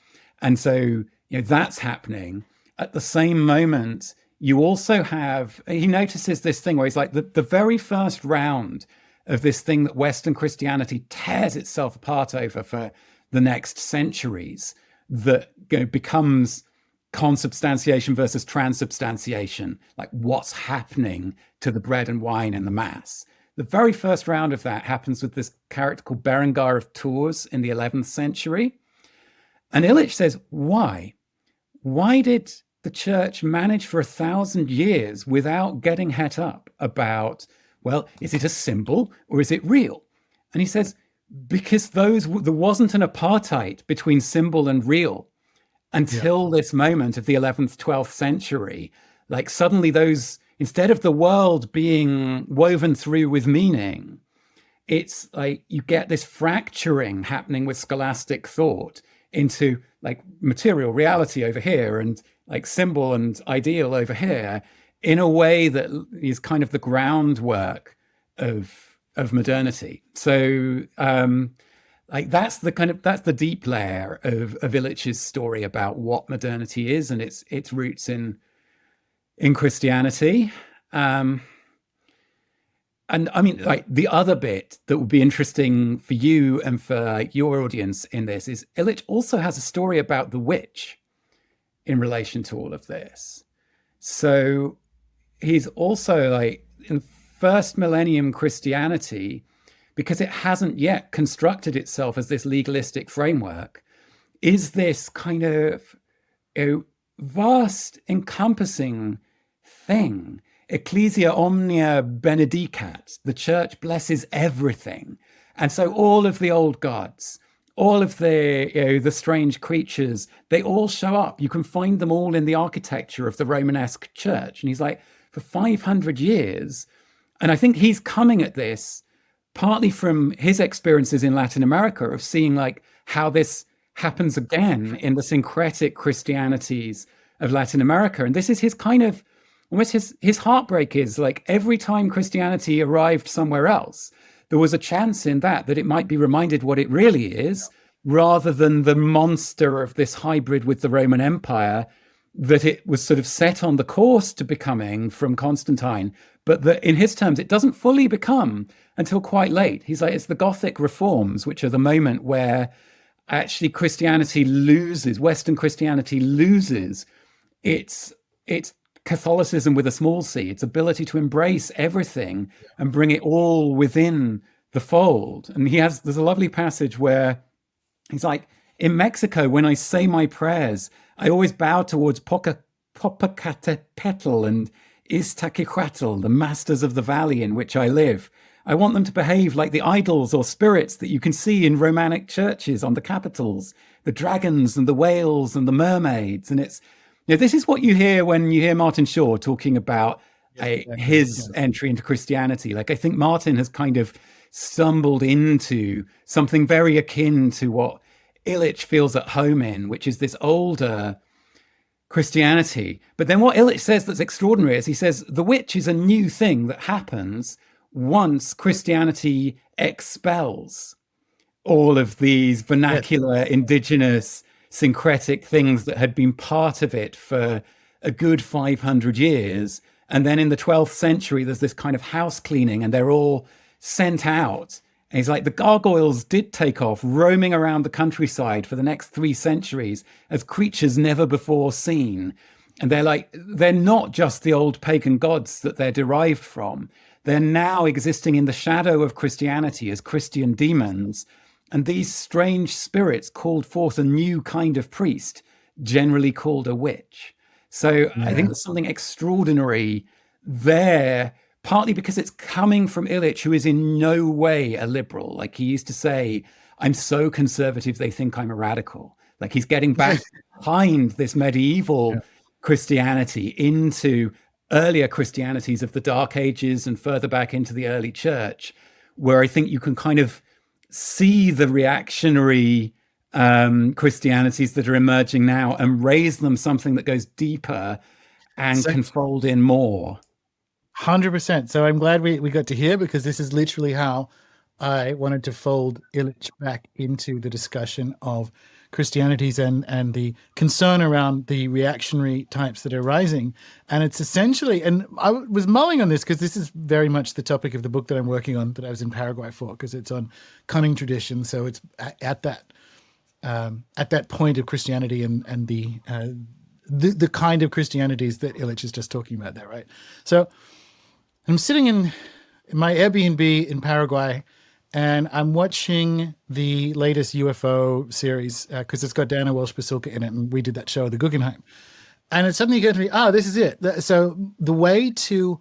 And so, that's happening. At the same moment, you also have, he notices this thing where he's like, the very first round of this thing that Western Christianity tears itself apart over for the next centuries, that becomes consubstantiation versus transubstantiation, like what's happening to the bread and wine in the Mass. The very first round of that happens with this character called Berengar of Tours in the 11th century. And Illich says, why? Why did the church manage for 1,000 years without getting het up about, well, is it a symbol or is it real? And he says, because there wasn't an apartheid between symbol and real until this moment of the 11th, 12th century. Like suddenly those, instead of the world being woven through with meaning, it's like you get this fracturing happening with scholastic thought into like material reality over here and like symbol and ideal over here, in a way that is kind of the groundwork of modernity. So like that's the deep layer of Illich's story about what modernity is and its roots in Christianity. And I mean, like the other bit that would be interesting for you and for your audience in this is Illich also has a story about the witch in relation to all of this. So he's also like in first millennium Christianity, because it hasn't yet constructed itself as this legalistic framework, is this kind of vast encompassing thing. Ecclesia omnia benedicat, the church blesses everything. And so all of the old gods, all of the strange creatures, they all show up. You can find them all in the architecture of the Romanesque church. And he's like, for 500 years, and I think he's coming at this partly from his experiences in Latin America of seeing like how this happens again in the syncretic Christianities of Latin America. And this is his kind of, almost his heartbreak is like every time Christianity arrived somewhere else, there was a chance in that it might be reminded what it really is, rather than the monster of this hybrid with the Roman Empire that it was sort of set on the course to becoming from Constantine, but that in his terms, it doesn't fully become until quite late. He's like, it's the Gothic reforms, which are the moment where actually Christianity loses, Western Christianity loses its Catholicism with a small c, its ability to embrace everything and bring it all within the fold. And there's a lovely passage where he's like, in Mexico, when I say my prayers, I always bow towards Popocatépetl and Iztaccíhuatl, the masters of the valley in which I live. I want them to behave like the idols or spirits that you can see in Romanic churches on the capitals, the dragons and the whales and the mermaids. And it's, this is what you hear when you hear Martin Shaw talking about his entry into Christianity. Like, I think Martin has kind of stumbled into something very akin to what Illich feels at home in, which is this older Christianity. But then what Illich says that's extraordinary is he says the witch is a new thing that happens once Christianity expels all of these Yes. vernacular, indigenous, syncretic things that had been part of it for a good 500 years. And then in the 12th century, there's this kind of house cleaning, and they're all sent out. And he's like, the gargoyles did take off, roaming around the countryside for the next 3 centuries as creatures never before seen. And they're like, they're not just the old pagan gods that they're derived from. They're now existing in the shadow of Christianity as Christian demons. And these strange spirits called forth a new kind of priest, generally called a witch. So I think Yeah. there's something extraordinary there, partly because it's coming from Illich, who is in no way a liberal. Like he used to say, I'm so conservative, they think I'm a radical. Like he's getting back behind this Yeah. medieval Christianity into earlier Christianities of the Dark Ages and further back into the early church, where I think you can kind of see the reactionary Christianities that are emerging now and raise them something that goes deeper and So can fold in more. 100%. So I'm glad we got to hear, because this is literally how I wanted to fold Illich back into the discussion of Christianities and the concern around the reactionary types that are rising. And it's essentially, and I was mulling on this because this is very much the topic of the book that I'm working on, that I was in Paraguay for, because it's on cunning tradition. So it's at that point of Christianity and the kind of Christianities that Illich is just talking about there, right? So I'm sitting in my Airbnb in Paraguay, and I'm watching the latest UFO series because it's got Diana Walsh Basilka in it, and we did that show, The Guggenheim. And it suddenly occurred to me, this is it. So the way to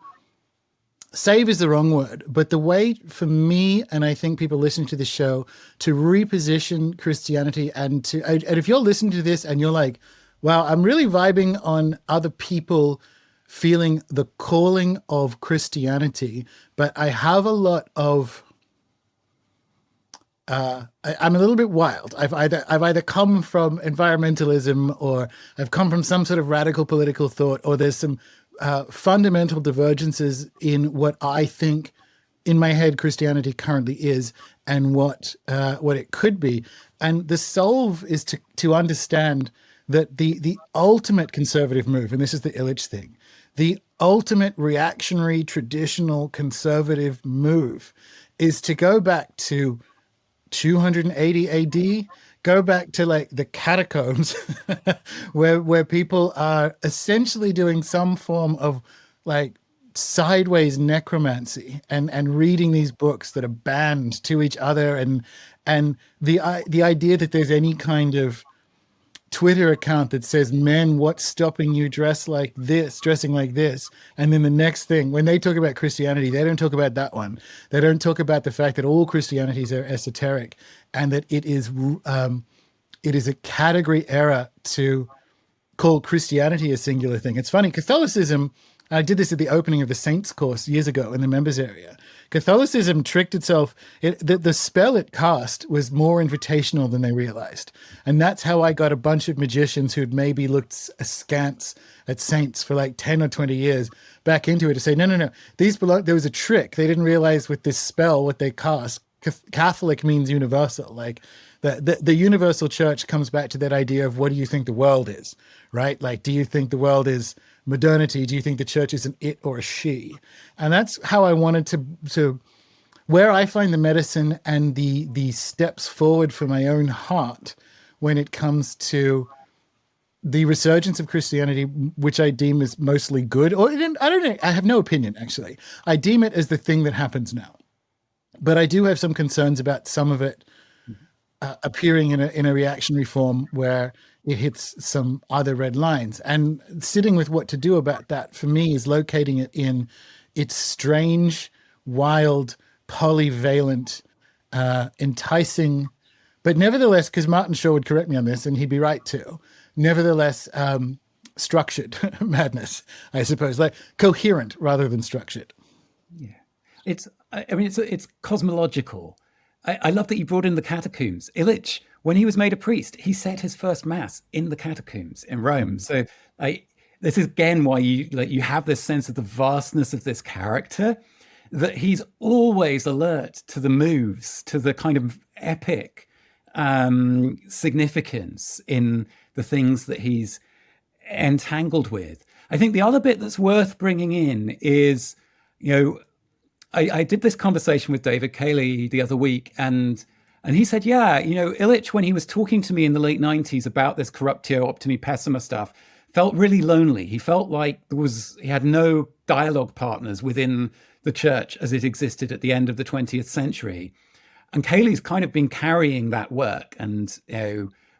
save is the wrong word, but the way for me, and I think people listening to the show, to reposition Christianity and if you're listening to this and you're like, wow, I'm really vibing on other people feeling the calling of Christianity, but I have a lot of I'm a little bit wild. I've either come from environmentalism, or I've come from some sort of radical political thought, or there's some fundamental divergences in what I think in my head Christianity currently is, and what it could be. And the solve is to understand that the ultimate conservative move, and this is the Illich thing, the ultimate reactionary traditional conservative move is to go back to 280 AD, go back to like the catacombs where people are essentially doing some form of like sideways necromancy and reading these books that are banned to each other, and the idea that there's any kind of Twitter account that says, "Men, what's stopping you dressing like this?" And then the next thing, when they talk about Christianity, they don't talk about that one. They don't talk about the fact that all Christianities are esoteric, and that it is a category error to call Christianity a singular thing. It's funny, Catholicism. I did this at the opening of the Saints course years ago in the members area. Catholicism tricked itself. The spell it cast was more invitational than they realized. And that's how I got a bunch of magicians who'd maybe looked askance at saints for like 10 or 20 years back into it, to say, no. There was a trick. They didn't realize with this spell what they cast. Catholic means universal. Like the universal church comes back to that idea of, what do you think the world is, right? Like, do you think the world is modernity? Do you think the church is an it or a she? And that's how I wanted to where I find the medicine and the steps forward for my own heart when it comes to the resurgence of Christianity, which I deem is mostly good. Or I don't know. I have no opinion, actually. I deem it as the thing that happens now. But I do have some concerns about some of it appearing in a reactionary form where it hits some other red lines. And sitting with what to do about that, for me, is locating it in its strange, wild, polyvalent, enticing, but nevertheless, because Martin Shaw would correct me on this, and he'd be right too, nevertheless structured madness, I suppose, like coherent rather than structured. Yeah, it's cosmological. I love that you brought in the catacombs. Illich when he was made a priest, he said his first mass in the catacombs in Rome. So like, this is again why you have this sense of the vastness of this character, that he's always alert to the moves, to the kind of epic significance in the things that he's entangled with. I think the other bit that's worth bringing in is, I did this conversation with David Cayley the other week, and he said, yeah, Illich, when he was talking to me in the late 90s about this corruptio optimi pessima stuff, felt really lonely. He felt like he had no dialogue partners within the church as it existed at the end of the 20th century. And Cayley's kind of been carrying that work and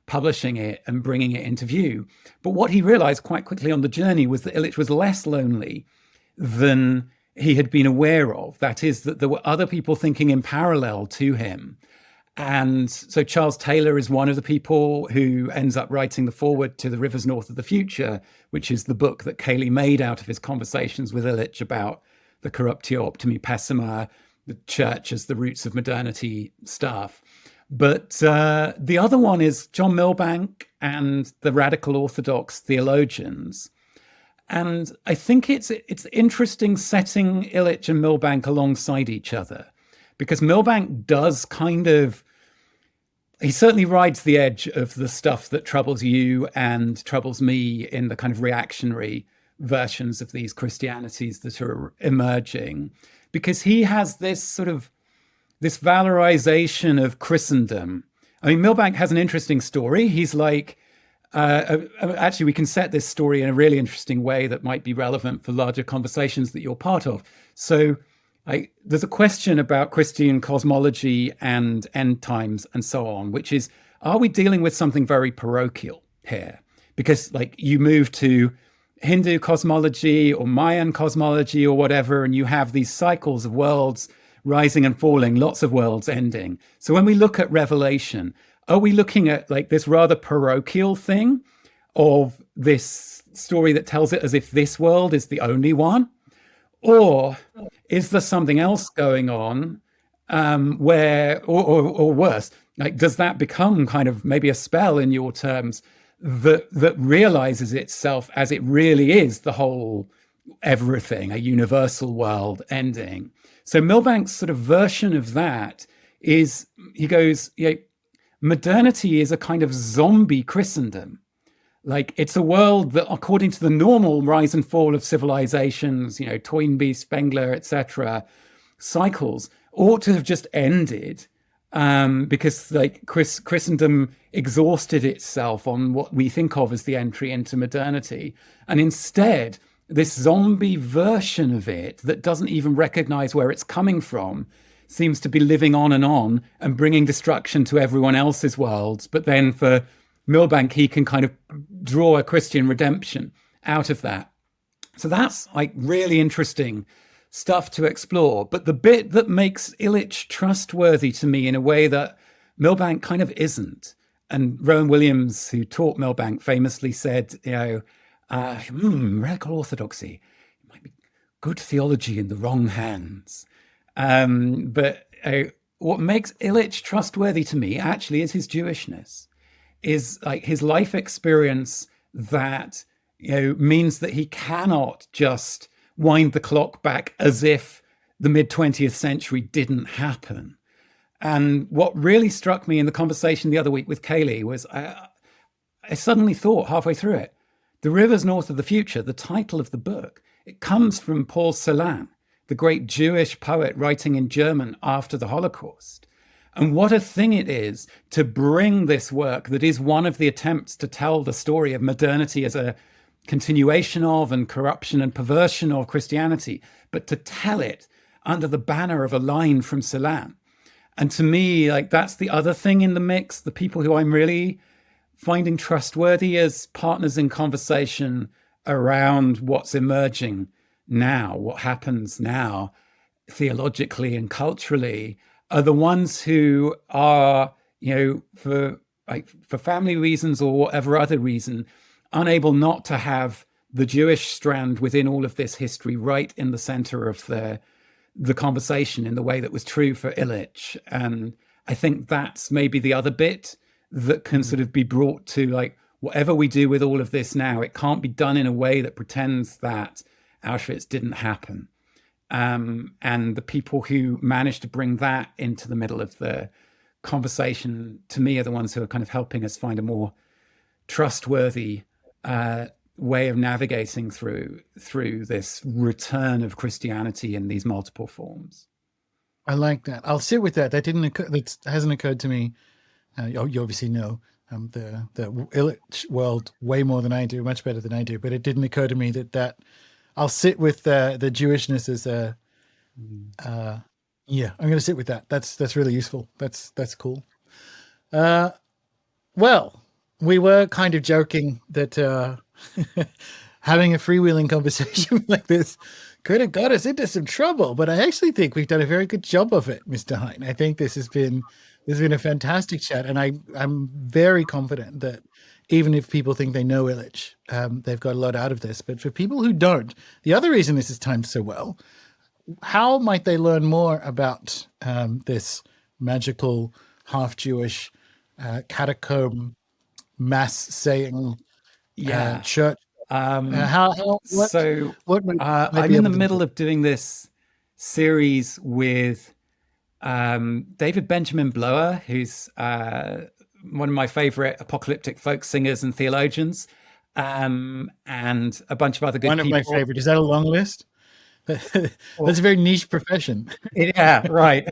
publishing it and bringing it into view. But what he realized quite quickly on the journey was that Illich was less lonely than he had been aware of. That is, that there were other people thinking in parallel to him. And so Charles Taylor is one of the people who ends up writing the foreword to The Rivers North of the Future, which is the book that Cayley made out of his conversations with Illich about the corruptio optimi pessima, the church as the roots of modernity stuff. But the other one is John Milbank and the radical Orthodox theologians. And I think it's interesting setting Illich and Milbank alongside each other, because Milbank does he certainly rides the edge of the stuff that troubles you and troubles me in the kind of reactionary versions of these Christianities that are emerging, because he has this valorization of Christendom. I mean, Milbank has an interesting story. He's like, actually, we can set this story in a really interesting way that might be relevant for larger conversations that you're part of. So there's a question about Christian cosmology and end times and so on, which is, are we dealing with something very parochial here? Because like you move to Hindu cosmology or Mayan cosmology or whatever, and you have these cycles of worlds rising and falling, lots of worlds ending. So when we look at Revelation, are we looking at like this rather parochial thing of this story that tells it as if this world is the only one? Or is there something else going on where, or worse, like does that become kind of maybe a spell in your terms that realizes itself as it really is the whole everything, a universal world ending? So Milbank's sort of version of that is, he goes, modernity is a kind of zombie Christendom. Like it's a world that, according to the normal rise and fall of civilizations, Toynbee, Spengler, etc., cycles, ought to have just ended because like Christendom exhausted itself on what we think of as the entry into modernity. And instead, this zombie version of it that doesn't even recognize where it's coming from seems to be living on and bringing destruction to everyone else's worlds. But then for Milbank, he can kind of draw a Christian redemption out of that. So that's like really interesting stuff to explore. But the bit that makes Illich trustworthy to me in a way that Milbank kind of isn't, and Rowan Williams, who taught Milbank, famously said, radical orthodoxy might be good theology in the wrong hands. But what makes Illich trustworthy to me actually is his Jewishness, is like his life experience that means that he cannot just wind the clock back as if the mid-20th century didn't happen. And what really struck me in the conversation the other week with Cayley was I suddenly thought halfway through it, The Rivers North of the Future, the title of the book, it comes from Paul Celan, the great Jewish poet writing in German after the Holocaust. And what a thing it is to bring this work that is one of the attempts to tell the story of modernity as a continuation of and corruption and perversion of Christianity, but to tell it under the banner of a line from Celan. And to me, like that's the other thing in the mix, the people who I'm really finding trustworthy as partners in conversation around what's emerging now, what happens now, theologically and culturally, are the ones who are, for family reasons or whatever other reason, unable not to have the Jewish strand within all of this history right in the center of the conversation in the way that was true for Illich. And I think that's maybe the other bit that can sort of be brought to, like, whatever we do with all of this now, it can't be done in a way that pretends that Auschwitz didn't happen. And the people who manage to bring that into the middle of the conversation, to me, are the ones who are kind of helping us find a more trustworthy way of navigating through this return of Christianity in these multiple forms. I like that. I'll sit with that. That hasn't occurred to me. You obviously know the Illich world way more than I do, much better than I do. But it didn't occur to me that I'll sit with the Jewishness as a. Yeah, I'm going to sit with that. That's really useful. That's cool. Well, we were kind of joking that having a freewheeling conversation like this could have got us into some trouble, but I actually think we've done a very good job of it, Mr. Hine. I think this has been a fantastic chat, and I'm very confident that even if people think they know Illich, they've got a lot out of this. But for people who don't, the other reason this is timed so well, how might they learn more about this magical, half-Jewish, catacomb, mass-saying church? I'm Might be in the able to middle of doing this series with David Benjamin Blower, who's one of my favorite apocalyptic folk singers and theologians, and a bunch of other good people. One of my favorite. Is that a long list? That's a very niche profession. Yeah, right.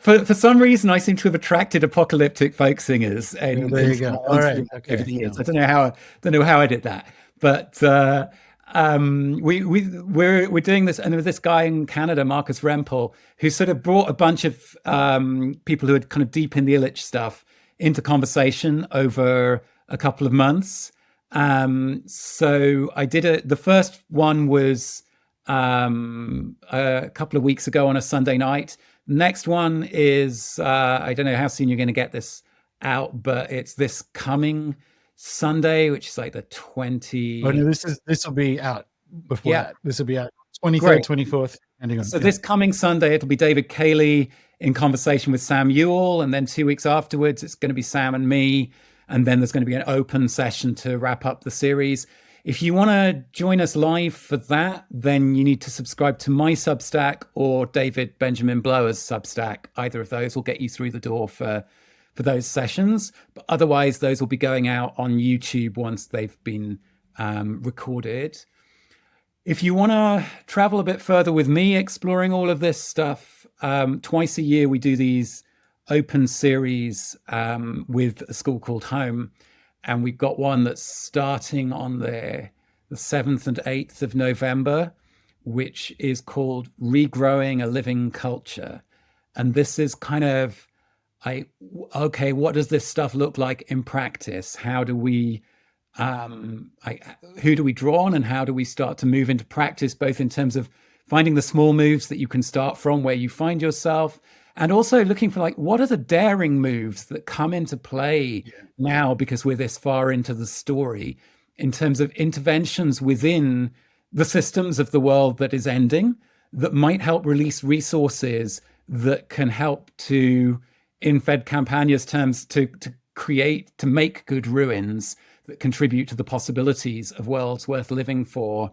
For some reason, I seem to have attracted apocalyptic folk singers. And there you go. All right. Okay. Over the years. I don't know how I did that, but we're doing this, and there was this guy in Canada, Marcus Rempel, who sort of brought a bunch of people who had kind of deep in the Illich stuff into conversation over a couple of months. So I did it. The first one was a couple of weeks ago on a Sunday night. Next one is I don't know how soon you're going to get this out, but it's this coming Sunday, which is like the 20. Oh no, this will be out before that. This will be out 23rd, 24th. So this coming Sunday, it'll be David Cayley in conversation with Sam Ewell, and then 2 weeks afterwards, it's going to be Sam and me. And then there's going to be an open session to wrap up the series. If you want to join us live for that, then you need to subscribe to my Substack or David Benjamin Blower's Substack. Either of those will get you through the door for those sessions. But otherwise, those will be going out on YouTube once they've been recorded. If you want to travel a bit further with me exploring all of this stuff, twice a year we do these open series with a school called Home, and we've got one that's starting on the 7th and 8th of November, which is called Regrowing a Living Culture. And this is kind of what does this stuff look like in practice? How do we who do we draw on, and how do we start to move into practice, both in terms of finding the small moves that you can start from where you find yourself, and also looking for, like, what are the daring moves that come into play now because we're this far into the story, in terms of interventions within the systems of the world that is ending, that might help release resources that can help to, in Fed Campagna's terms, to make good ruins that contribute to the possibilities of worlds worth living for,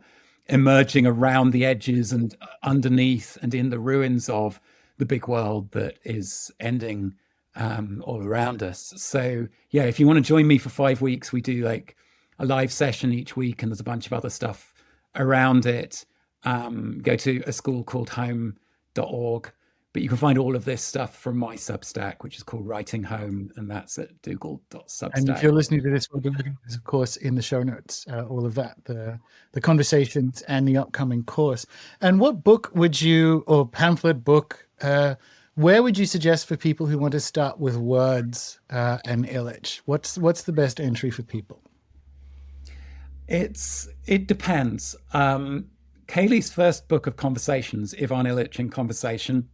emerging around the edges and underneath and in the ruins of the big world that is ending all around us. So yeah, if you want to join me for 5 weeks, we do like a live session each week, and there's a bunch of other stuff around it. Go to a school called home.org, but you can find all of this stuff from my Substack, which is called Writing Home, and that's at dougald.substack. And if you're listening to this, we'll be looking, of course, in the show notes, all of that, the conversations and the upcoming course. And what book would you, or pamphlet, book, where would you suggest for people who want to start with words and Illich? What's the best entry for people? It depends. Cayley's first book of conversations, Ivan Illich in Conversation,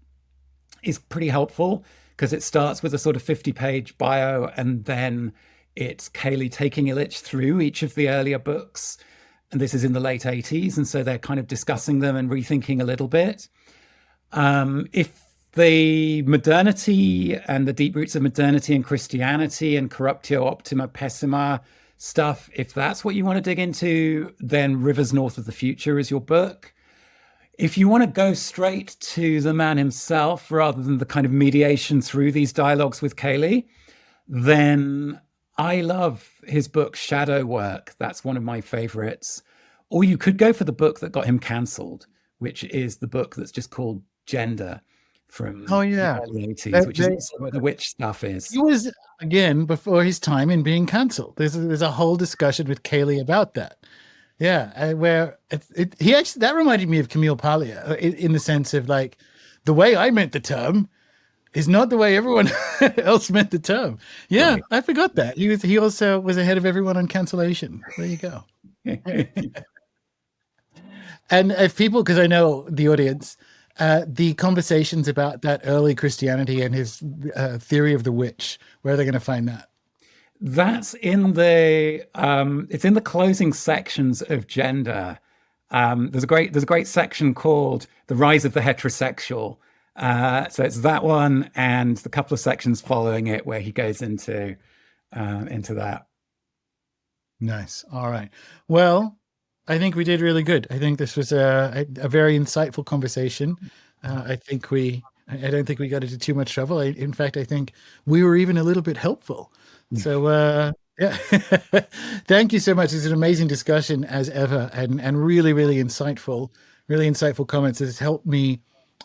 is pretty helpful because it starts with a sort of 50-page bio, and then it's Cayley taking Illich through each of the earlier books. And this is in the late 80s, and so they're kind of discussing them and rethinking a little bit. If the modernity and the deep roots of modernity and Christianity and corruptio optima pessima stuff, if that's what you want to dig into, then Rivers North of the Future is your book. If you want to go straight to the man himself rather than the kind of mediation through these dialogues with Kaylee, then I love his book Shadow Work. That's one of my favorites. Or you could go for the book that got him cancelled, which is the book that's just called Gender Oh from the yeah, early 80s, that, which is that, also where the witch stuff he is. was again before his time in being cancelled. There's a whole discussion with Kaylee about that. Yeah, where he actually that reminded me of Camille Paglia in the sense of like the way I meant the term is not the way everyone else meant the term. Yeah, Right. I forgot that. He also was ahead of everyone on cancellation. There you go. And if people, because I know the audience, the conversations about that early Christianity and his theory of the witch, where are they going to find that? That's in the it's in the closing sections of Gender. There's a great section called The Rise of the Heterosexual. So it's that one and the couple of sections following it where he goes into that. Nice. All right. Well, I think we did really good. I think this was a very insightful conversation. I think I don't think we got into too much trouble. In fact, I think we were even a little bit helpful. So, yeah, thank you so much. It's an amazing discussion as ever, and really insightful comments. It's helped me,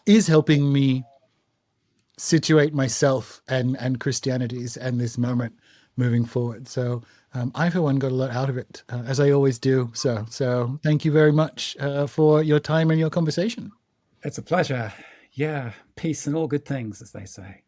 is helping me situate myself and Christianities and this moment moving forward. So I, for one, got a lot out of it, as I always do. So thank you very much for your time and your conversation. It's a pleasure. Yeah, peace and all good things, as they say.